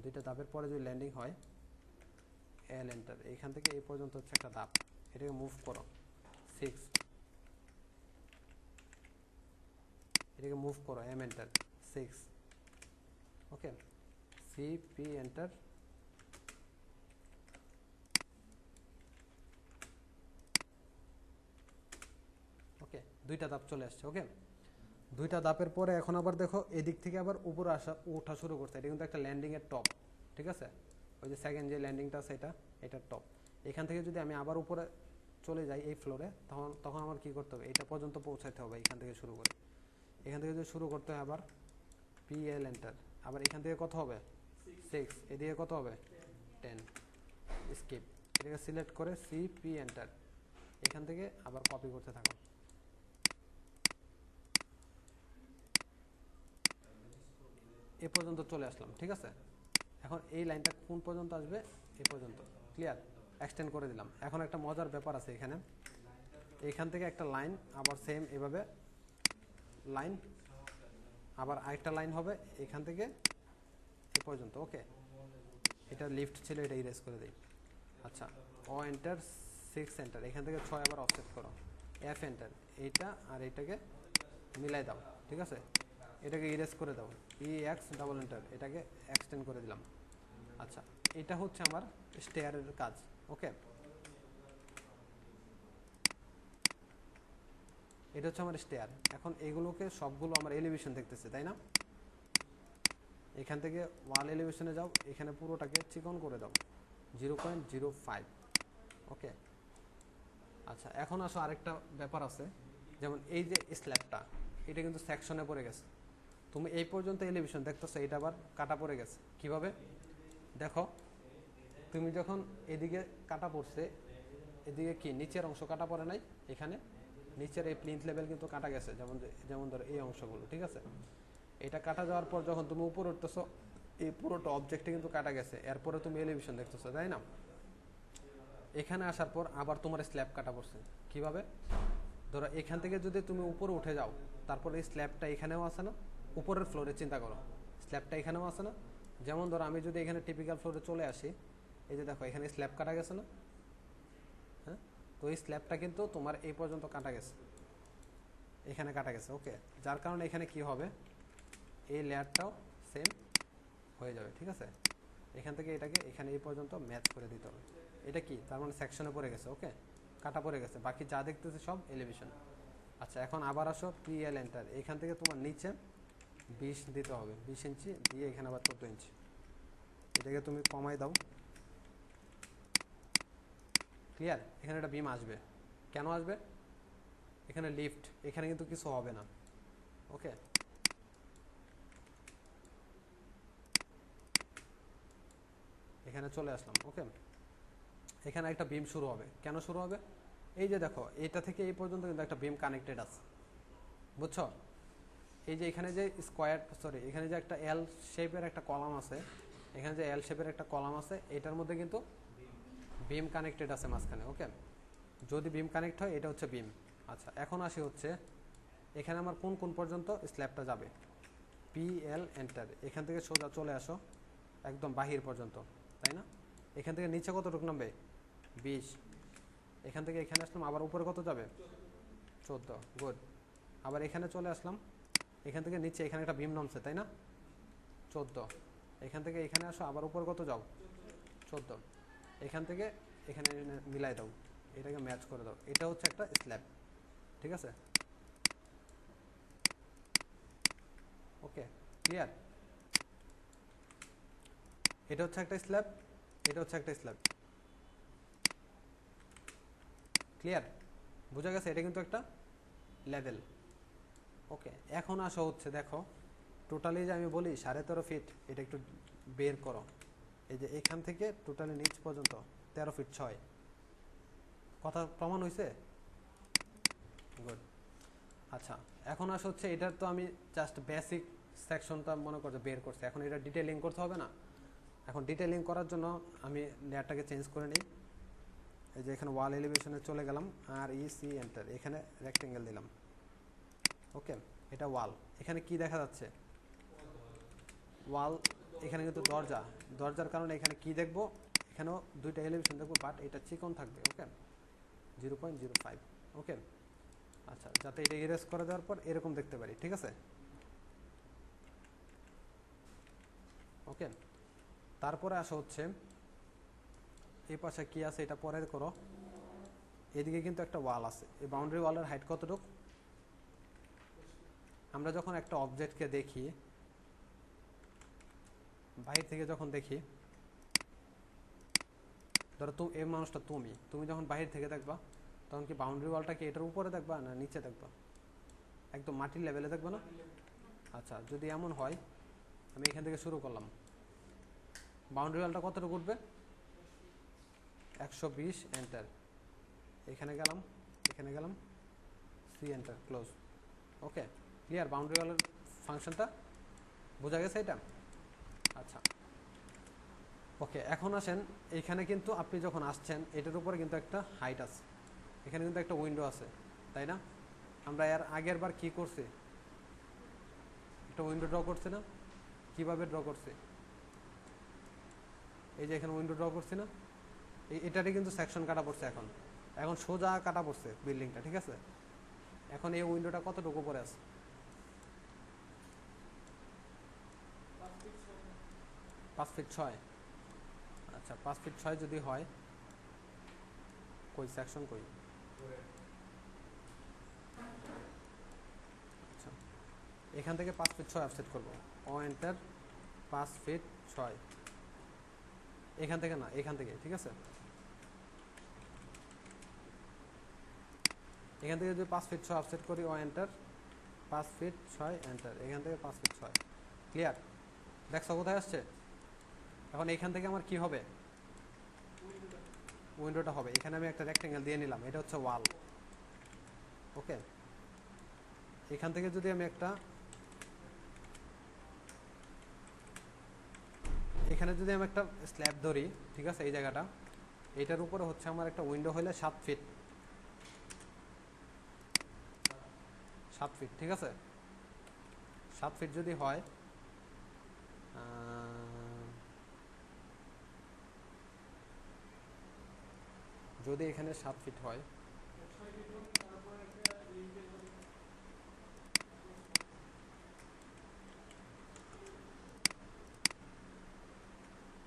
দুইটা ধাপের পরে যদি ল্যান্ডিং হয়, এল এন্টার, এখান থেকে এই পর্যন্ত হচ্ছে একটা ধাপ, এটাকে মুভ করো 6, এটাকে মুভ করো এম এন্টার 6, ওকে, সি পি এন্টার, ওকে, দুইটা ধাপ চলে আসছে, ওকে, দুইটা ধাপের পরে এখন আবার দেখো এদিক থেকে আবার উপরে ওঠা শুরু করছে, এটা কিন্তু একটা ল্যান্ডিং এর টপ, ঠিক আছে, ওই যে সেকেন্ড যে ল্যান্ডিংটা আছে এটার টপ, এখান থেকে যদি আমি আবার উপরে চলে যাই এই ফ্লোরে, তখন আমার কি করতে হবে, এটা পর্যন্ত পৌঁছাতে হবে, এখান থেকে শুরু করে, এখান থেকে যদি শুরু করতে হয় আবার পিএল এন্টার, আবার এখান থেকে কত হবে 6, এদিকে কত হবে 10, স্কিপ, এটাকে সিলেক্ট করে সি পি এন্টার, এখান থেকে আবার কপি করতে থাকো, এ পর্যন্ত চলে আসলাম, ঠিক আছে, এখন এই লাইনটা কোন পর্যন্ত আসবে, এই পর্যন্ত, ক্লিয়ার, এক্সটেন্ড করে দিলাম। এখন একটা মজার ব্যাপার আছে এখানে, এখান থেকে একটা লাইন আবার সেম এভাবে লাইন, আবার আরেকটা লাইন হবে এখান থেকে এ পর্যন্ত, ওকে, এটা লিফট ছিল, এটা ইরেজ করে দিই। আচ্ছা ও এন্টার 6 এন্টার, এখান থেকে 6 আবার অফসেট করো, এফ এন্টার, এইটা আর এইটাকে মিলাই দাও, ঠিক আছে, এটাকে ইরেজ করে দাও, ই এক্স ডাবল এন্টার, এটাকে এক্সটেন্ড করে দিলাম। আচ্ছা এটা হচ্ছে আমার স্টেয়ারের কাজ, ওকে, এটা হচ্ছে আমার স্টেয়ার। এখন এগুলোকে সবগুলো আমার এলিভেশন দেখতেছে তাই না, এখান থেকে ওয়াল এলিভেশনে যাও, এখানে পুরোটাকে চিকন করে দাও 0.05, ওকে। আচ্ছা এখন আসো আরেকটা ব্যাপার আছে, যেমন এই যে স্ল্যাবটা, এটা কিন্তু সেকশনে পড়ে গেছে, তুমি এই পর্যন্ত এলিভেশন দেখতেছো, এটা আবার কাটা পড়ে গেছে, কিভাবে দেখো, তুমি যখন এদিকে কাটা পড়ছে, এদিকে কি নিচের অংশ কাটা পড়ে নাই, এখানে নিচের এই প্লিন্থ লেভেল কিন্তু কাটা গেছে, যেমন ধরো এই অংশগুলো, ঠিক আছে, এটা কাটা যাওয়ার পর যখন তুমি উপরে উঠতেছো, এই পুরোটা অবজেক্টে কিন্তু কাটা গেছে, এরপরে তুমি এলিভেশন দেখতেছো, তাই না? এখানে আসার পর আবার তোমার স্ল্যাব কাটা পড়ছে। কিভাবে? ধরো এখান থেকে যদি তুমি উপরে উঠে যাও, তারপর এই স্ল্যাবটা এখানেও আছে না, উপরের ফ্লোরে চিন্তা করো, স্ল্যাবটা এখানেও আছে না। যেমন ধরো আমি যদি এখানে টিপিক্যাল ফ্লোরে চলে আসি, এই যে দেখো এখানে স্ল্যাব কাটা গেছে না, হ্যাঁ? তো এই স্ল্যাবটা কিন্তু তোমার এই পর্যন্ত কাটা গেছে, এখানে কাটা গেছে। ওকে, যার কারণে এখানে কি হবে, এই লেয়ারটাও সেম হয়ে যাবে, ঠিক আছে? এখান থেকে এটাকে এখানে এই পর্যন্ত ম্যাচ করে দিতে হবে। এটা কি, তার মানে সেকশনে পড়ে গেছে। ওকে, কাটা পড়ে গেছে, বাকি যা দেখতেছে সব এলিভেশন। আচ্ছা, এখন আবার আসো পিএল এন্টার, এখান থেকে তোমার নিচে 20 দিতে হবে, 20 ইঞ্চি দিয়ে এখানে আবার 14 ইঞ্চি, এটাকে তুমি কমাই দাও। ক্লিয়ার? এখানে একটা বিম আসবে, কেন আসবে? এখানে লিফট, এখানে কিন্তু কিছু হবে না। ওকে, এখানে চলে আসলাম। ওকে, এখানে একটা বিম শুরু হবে, কেন শুরু হবে? এই যে দেখো এটা থেকে এই পর্যন্ত কিন্তু একটা বিম কানেক্টেড আছে, বুঝছো? এই যে এখানে যে স্কোয়ার, সরি, এখানে যে একটা এল শেপের একটা কলাম আছে, এখানে যে এল শেপের একটা কলাম আছে, এটার মধ্যে কিন্তু বিম কানেক্টেড আছে মাঝখানে। ওকে, যদি বিম কানেক্ট হয় এটা হচ্ছে বিম। আচ্ছা, এখন আসি হচ্ছে এখানে আমার কোন কোন পর্যন্ত স্ল্যাবটা যাবে। পিএল এন্টার, এখান থেকে সোজা চলে আসো একদম বাহির পর্যন্ত, তাই না? এখান থেকে নিচে কতটুকু নামবে? 20। এখান থেকে এখানে আসলাম, আবার উপরে কত যাবে? 14। গুড। আবার এখানে চলে আসলাম, এখান থেকে নিচে এখানে একটা বিম নামছে, তাই না? 14। এখান থেকে এখানে আসো, আবার উপরে কত যাও? 14। এখান থেকে এখানে মিলাই দাও, এটাকে ম্যাচ করে দাও, এটা হচ্ছে একটা স্ল্যাব, ঠিক আছে? ওকে, ক্লিয়ার? এটা হচ্ছে একটা স্ল্যাব, এটা হচ্ছে একটা স্ল্যাব। ক্লিয়ার? বোঝা গেছে? এটা কিন্তু একটা লেভেল। ওকে, এখন আসা হচ্ছে, দেখো টোটালি যে আমি বলি 13.5 ফিট, এটা একটু বের করো। এই যে এখান থেকে টোটালি নিচ পর্যন্ত 13 ফিট 6। কথা প্রমাণ হয়েছে? গুড। আচ্ছা, এখন আসা হচ্ছে, এটার তো আমি জাস্ট বেসিক সেকশনটা মনে করছো বের করছি, এখন এটা ডিটেলিং করতে হবে না? এখন ডিটেলিং করার জন্য আমি লেয়ারটাকে চেঞ্জ করে নিই। এই যে এখানে ওয়াল এলিভেশনে চলে গেলাম, আর ইসি এন্টার, এখানে রেক্টেঙ্গেল দিলাম। ওকে, এটা ওয়াল, এখানে কি দেখা যাচ্ছে? ওয়াল। এখানে কিন্তু দরজা, দরজার কারণে এখানে কি দেখবো? এখানেও দুইটা এলিভেশন দেখবো, বাট এটা চিকন থাকবে। ওকে, 0.05। ওকে, আচ্ছা, যাতে এটা ইরেজ করে দেওয়ার পর এরকম দেখতে পারি, ঠিক আছে? ওকে, তারপরে আসা হচ্ছে এই পাশে কি আছে এটা পরে করো। এদিকে কিন্তু একটা ওয়াল আছে, এই বাউন্ডারি ওয়ালের হাইট কতটুকু? আমরা যখন একটা অবজেক্টকে দেখি বাহির থেকে, যখন দেখি, ধরো তুমি, এই মানুষটা তুমি যখন বাহির থেকে দেখবা, তখন কি বাউন্ডারি ওয়ালটা কি এটার উপরে দেখবা না নিচে দেখবা? একদম মাটির লেভেলে দেখবা না? আচ্ছা, যদি এমন হয়, আমি এখান থেকে শুরু করলাম, বাউন্ডারি ওয়ালটা কতটুকু উঠবে? 120। এন্টার, এখানে গেলাম, এখানে গেলাম, সি এন্টার, ক্লোজ। ওকে, ক্লিয়ার? বাউন্ডারি ওয়ালের ফাংশনটা বোঝা গেছে এটা? আচ্ছা, ওকে, এখন আসেন, এইখানে কিন্তু আপনি যখন আসছেন এটার উপরে কিন্তু একটা হাইট আছে, এখানে কিন্তু একটা উইন্ডো আছে, তাই না? আমরা এর আগের বার কি করছি? একটা উইন্ডো ড্র করছি না? কিভাবে ড্র করছি? এই যে এখানে উইন্ডো ড্র করছি না, এটারই কিন্তু সেকশন কাটা পড়ছে। এখন এখন সোজা কাটা পড়ছে বিল্ডিংটা, ঠিক আছে? এখন এই উইন্ডোটা কতটুকু উপরে আছে? 5 ফিট 6। আচ্ছা, 5 ফিট 6 যদি হয়, কই সেকশন কই? আচ্ছা, এখান থেকে 5 ফিট 6 অফসেট করবো, ও এন্টার, 5 ফিট 6। এখান থেকে না, এখান থেকে, ঠিক আছে? এখান থেকে যদি 5 ফিট 6 অফসেট করি, ও এন্টার, 5 ফিট 6 এন্টার, এখান থেকে 5 ফিট 6। ক্লিয়ার? দেখছো কোথায় আসছে? এখন এখান থেকে আমার কি হবে? উইন্ডোটা হবে। এখানে আমি একটা রেক্টেঙ্গেল দিয়ে নিলাম, এটা হচ্ছে ওয়াল। ওকে, এখান থেকে যদি আমি একটা এখানে যদি আমি একটা স্ল্যাব ধরি, ঠিক আছে, এই জায়গাটা, এটার উপরে হচ্ছে আমার একটা উইন্ডো হলে 7 ফিট, 7 ফিট, ঠিক আছে। 7 ফিট যদি হয়, যদি এখানে 7 ফিট হয়,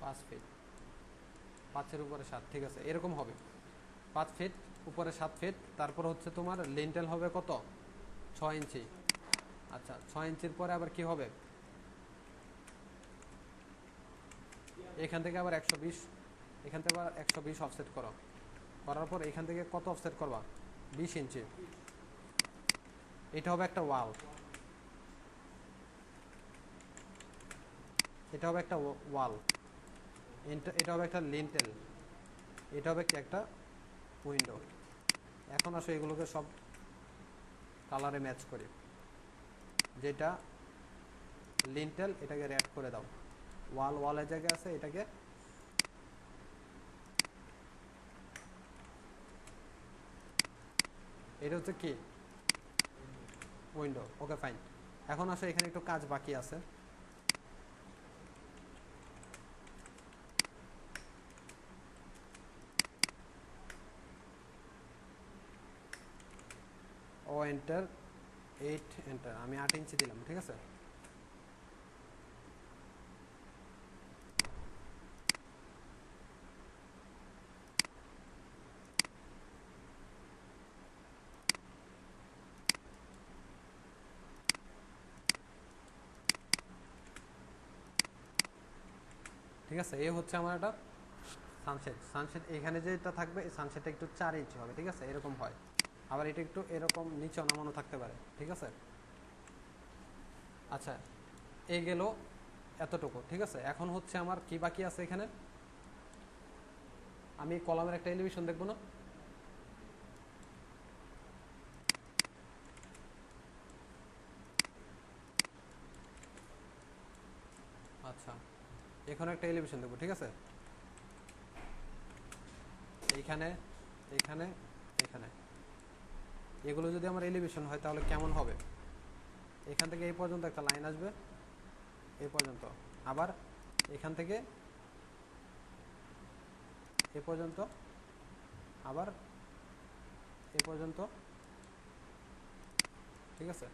5 ফিট, 5-এর উপরে 7, ঠিক আছে, এরকম হবে। 5 ফিট উপরে 7 ফিট, তারপর হচ্ছে তোমার লিন্টেল হবে কত, 6 ইঞ্চি। আচ্ছা, 6 ইঞ্চির পরে আবার কি হবে, এখান থেকে আবার 120, এখান থেকে আবার 120 অফসেট করো, করার পর এখান থেকে কত অফসেট করবা, 20 ইঞ্চি। এটা হবে একটা ওয়াল, এটা হবে একটা ওয়াল, এটা হবে একটা লিন্টেল, এটা হবে কি একটা উইন্ডো। এখন আসো এগুলোকে সব কালারে ম্যাচ করি। যেটা লিন্টেল এটাকে রেড করে দাও, ওয়ালের জায়গায় আছে, এটাকে এটা হচ্ছে কি উইন্ডো। Okay fine. এখন আসো এখানে একটু কাজ বাকি আছে। ও এন্টার 8 এন্টার, আমি 8 ইঞ্চি দিলাম, ঠিক আছে। ঠিক আছে, এই হচ্ছে আমার একটা সানশেড এখানে যেটা থাকবে, এই সানশেডটা একটু 4 ইঞ্চি হবে, ঠিক আছে, এরকম হয়। আবার এটা একটু এরকম নিচে নামানো থাকতে পারে, ঠিক আছে। আচ্ছা, এই গেল এতটুকু, ঠিক আছে। এখন হচ্ছে আমার কি বাকি আছে এখানে, আমি কলামের একটা এলিভেশন দেখবো না, আচ্ছা, এখানে একটা এলিভেশন দেখবো, ঠিক আছে, এইখানে, এখানে, এখানে, এগুলো যদি আমার এলিভেশন হয় তাহলে কেমন হবে, এখান থেকে এই পর্যন্ত একটা লাইন আসবে, এই পর্যন্ত, আবার এখান থেকে এ পর্যন্ত, আবার এ পর্যন্ত, ঠিক আছে।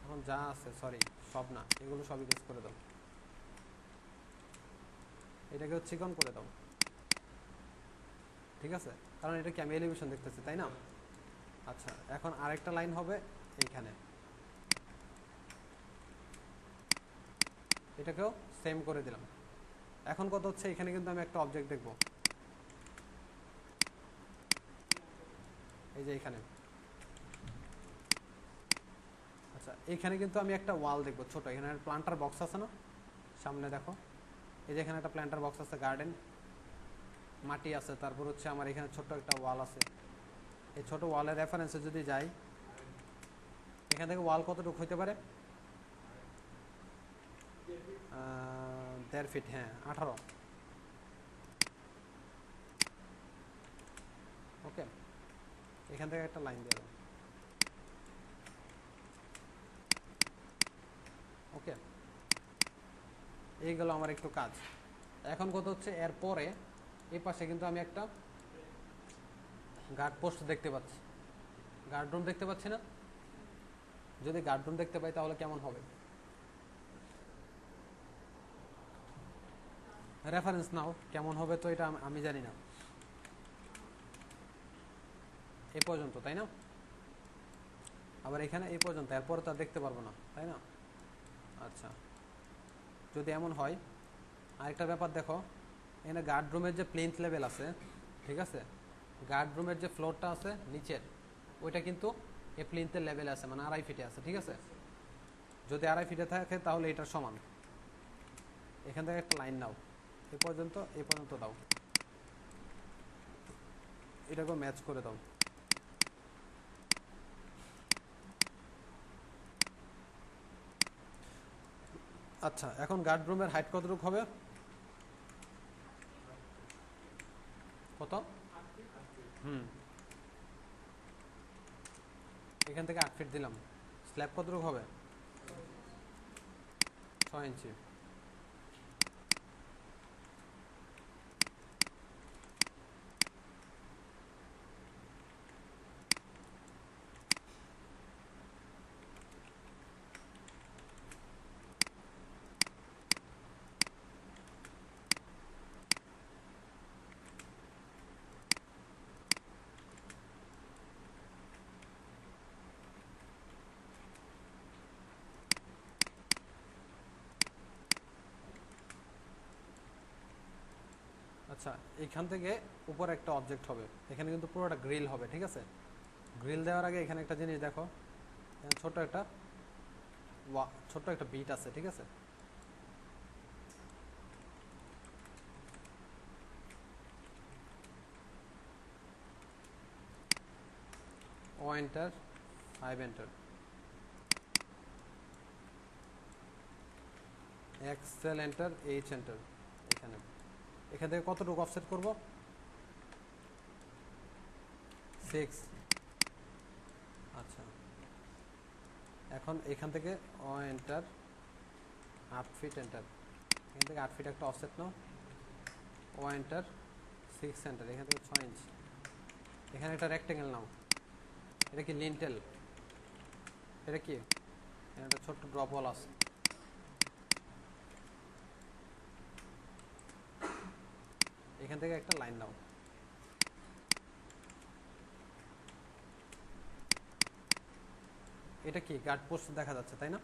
এখন যা আছে, সরি সব না, এগুলো সব ইরেজ করে দাও, এটাকে চিকন করে দাও, ঠিক আছে, কারণ এটা কি আমি এলিভেশন দেখতেছি, তাই না। আচ্ছা, এখন আরেকটা লাইন হবে এইখানে, এটাকেও সেম করে দিলাম। এখন কত হচ্ছে, এখানে কিন্তু আমি একটা অবজেক্ট দেখব, এই যে এখানে। আচ্ছা, এখানে কিন্তু আমি একটা ওয়াল দেখবো ছোট, এখানে প্লান্টার বক্স আছে না, সামনে দেখো, এই যে এখানে একটা প্ল্যান্টার বক্স আছে, গার্ডেন, মাটি আছে, তারপর হচ্ছে আমার এখানে ছোট্ট একটা ওয়াল আছে। এই ছোট ওয়ালের রেফারেন্সে যদি যাই, এখান থেকে ওয়াল কতটুকু হইতে পারে, 1.5 ফিট, হ্যাঁ 18। ওকে, এখান থেকে একটা লাইন দিয়ে দাও, ওকে, এই গেল আমার একটু কাজ। এখন কত হচ্ছে, এরপরে এই পাশে কিন্তু আমি একটা গার্ড পোস্ট দেখতে পাচ্ছি, গার্ড রুম দেখতে পাচ্ছি না। যদি গার্ড রুম দেখতে পাই তাহলে কেমন হবে, রেফারেন্স নাও কেমন হবে, তো এটা আমি জানি না। এই পর্যন্ত, তাই না, আবার এখানে এই পর্যন্ত, এরপর তো আর দেখতে পারবো না, তাই না। আচ্ছা, যদি এমন হয়, আরেকটা ব্যাপার দেখো, এখানে গার্ড রুমের যে প্লেন্থ লেভেল আছে, ঠিক আছে, গার্ড রুমের যে ফ্লোরটা আছে নিচের, ওইটা কিন্তু এই প্লেন্থের লেভেলে আছে, মানে 2.5 ফিটে আছে, ঠিক আছে। যদি 2.5 ফিটে থাকে তাহলে এটার সমান। এখান থেকে একটা লাইন নাও, এই পর্যন্ত দাও, এটাকে ম্যাচ করে দাও। আচ্ছা, এখন গার্ড রুমের হাইট কতটুকু হবে, এখান থেকে 8 ফিট দিলাম। স্ল্যাব কতটুকু হবে? 6 ইঞ্চি। আচ্ছা, এখান থেকে উপরে একটা অবজেক্ট হবে, এখানে কিন্তু পুরোটা গ্রিল হবে, ঠিক আছে? গ্রিল দেওয়ার আগে এখানে একটা জিনিস দেখো, ছোট্ট একটা ছোট্ট একটা বিট আছে, ঠিক আছে? O enter, 5 enter, excel enter, H enter. এখানে এখান থেকে কতটুকু অফসেট করব? 6। আচ্ছা, এখন এখান থেকে ও এন্টার, 8 ফিট এন্টার, এখান থেকে 8 ফিট একটা অফসেট নাও, ও এন্টার, 6 এন্টার, এখান থেকে 6 ইঞ্চ। এখানে একটা রেক্টেঙ্গেল নাও, এটা কি লিন্টেল? এটা কি? এখানে একটা ছোট্ট ড্রপ ওয়াল আছে, এখান থেকে একটা লাইন নাও। এটা কি গার্ড পোস্ট দেখা যাচ্ছে, তাই না?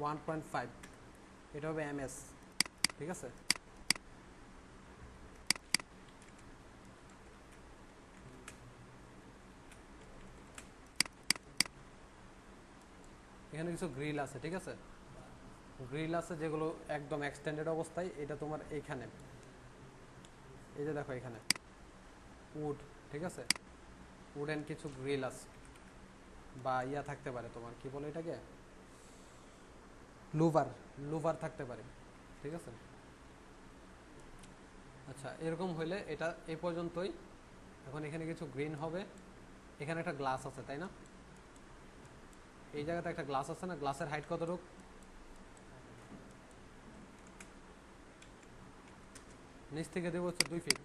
ওয়ান 1.5, এটা হবে এমএস, ঠিক আছে? এখানে কিছু গ্রিল আছে, ঠিক আছে? গ্রিল আছে যেগুলো একদম এক্সটেন্ডেড অবস্থায়, এটা তোমার এইখানে, এই যে দেখো এখানে উড, ঠিক আছে? উডেন কিছু গ্রিল আছে, বা ইয়া থাকতে পারে, তোমার কি বলে এটাকে, লুভার, লুভার থাকতে পারে, ঠিক আছে? আচ্ছা, এরকম হইলে এটা এই পর্যন্তই। এখন এখানে কিছু গ্রিন হবে, এখানে একটা গ্লাস আছে, তাই না? এই জায়গাতে একটা গ্লাস আছে না, গ্লাসের হাইট কতটুক? নিচ থেকে দেবো হচ্ছে 2 ফিট,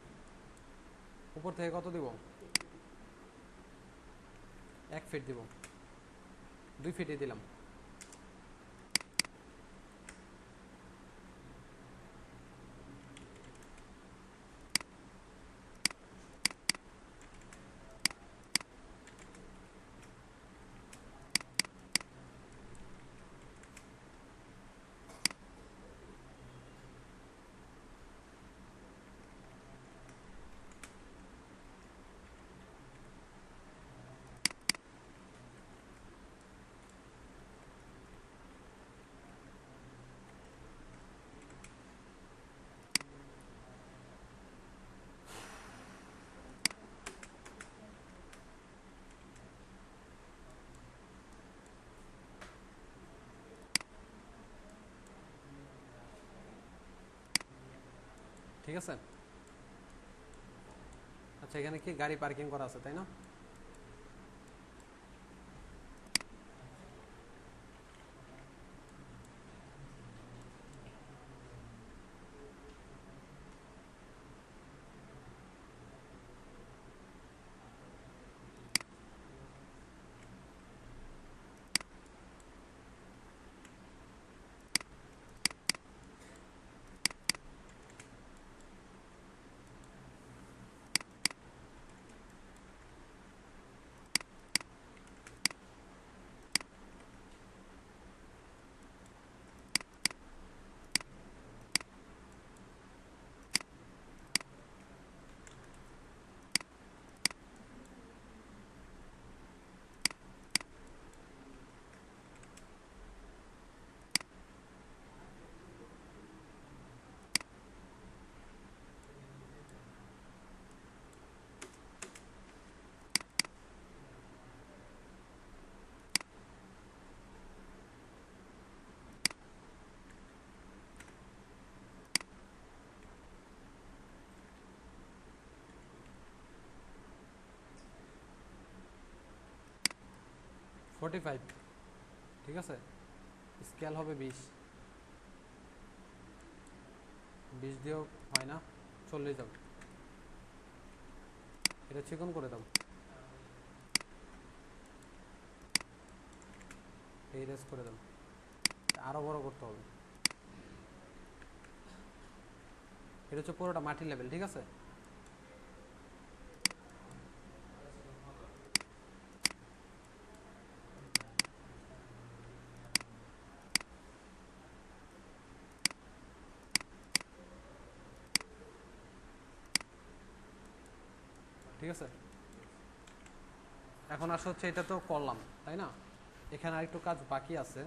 উপর থেকে কত দিব? 1 ফিট দিব, 2 ফিটই দিলাম। ঠিক আছে? আচ্ছা, এখানে কি গাড়ি পার্কিং করা আছে, তাই না? 45, ঠিক আছে, স্কেল হবে 20, 20 দিয়েও হয় না, 40 দাও, এটা চিকন করে দাও, এই রেস করে দাও, আরো বড় করতে হবে, এটা হচ্ছে পুরোটা মাটির লেভেল, ঠিক আছে। ঠিক আছে, এখন আসলে হচ্ছে এটা তো করলাম, তাই না, এখানে আরেকটু কাজ বাকি আছে।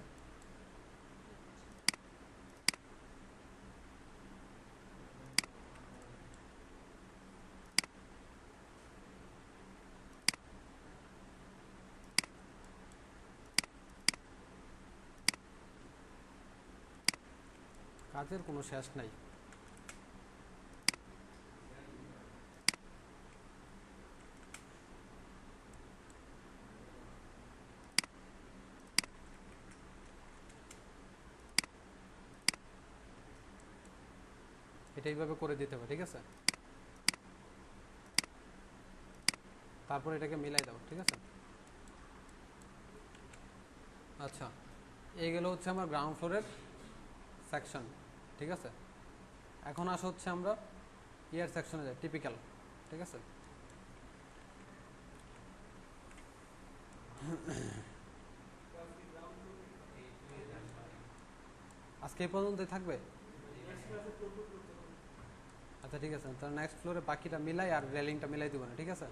কাজের কোনো শেষ নাই। এটা এইভাবে করে দিতে হবে, ঠিক আছে, তারপর এটাকে মিলাই দাও, ঠিক আছে। আচ্ছা, এইগুলো হচ্ছে আমার গ্রাউন্ড ফ্লোরের সেকশন, ঠিক আছে। এখন আসা হচ্ছে আমরা ইয়ার সেকশনে যাই, টিপিক্যাল, ঠিক আছে। আজকে এই পর্যন্তই থাকবে। আচ্ছা ঠিক আছে, তাহলে নেক্সট ফ্লোরে বাকিটা মিলাই আর রেলিংটা মিলাই দিব না, ঠিক আছে।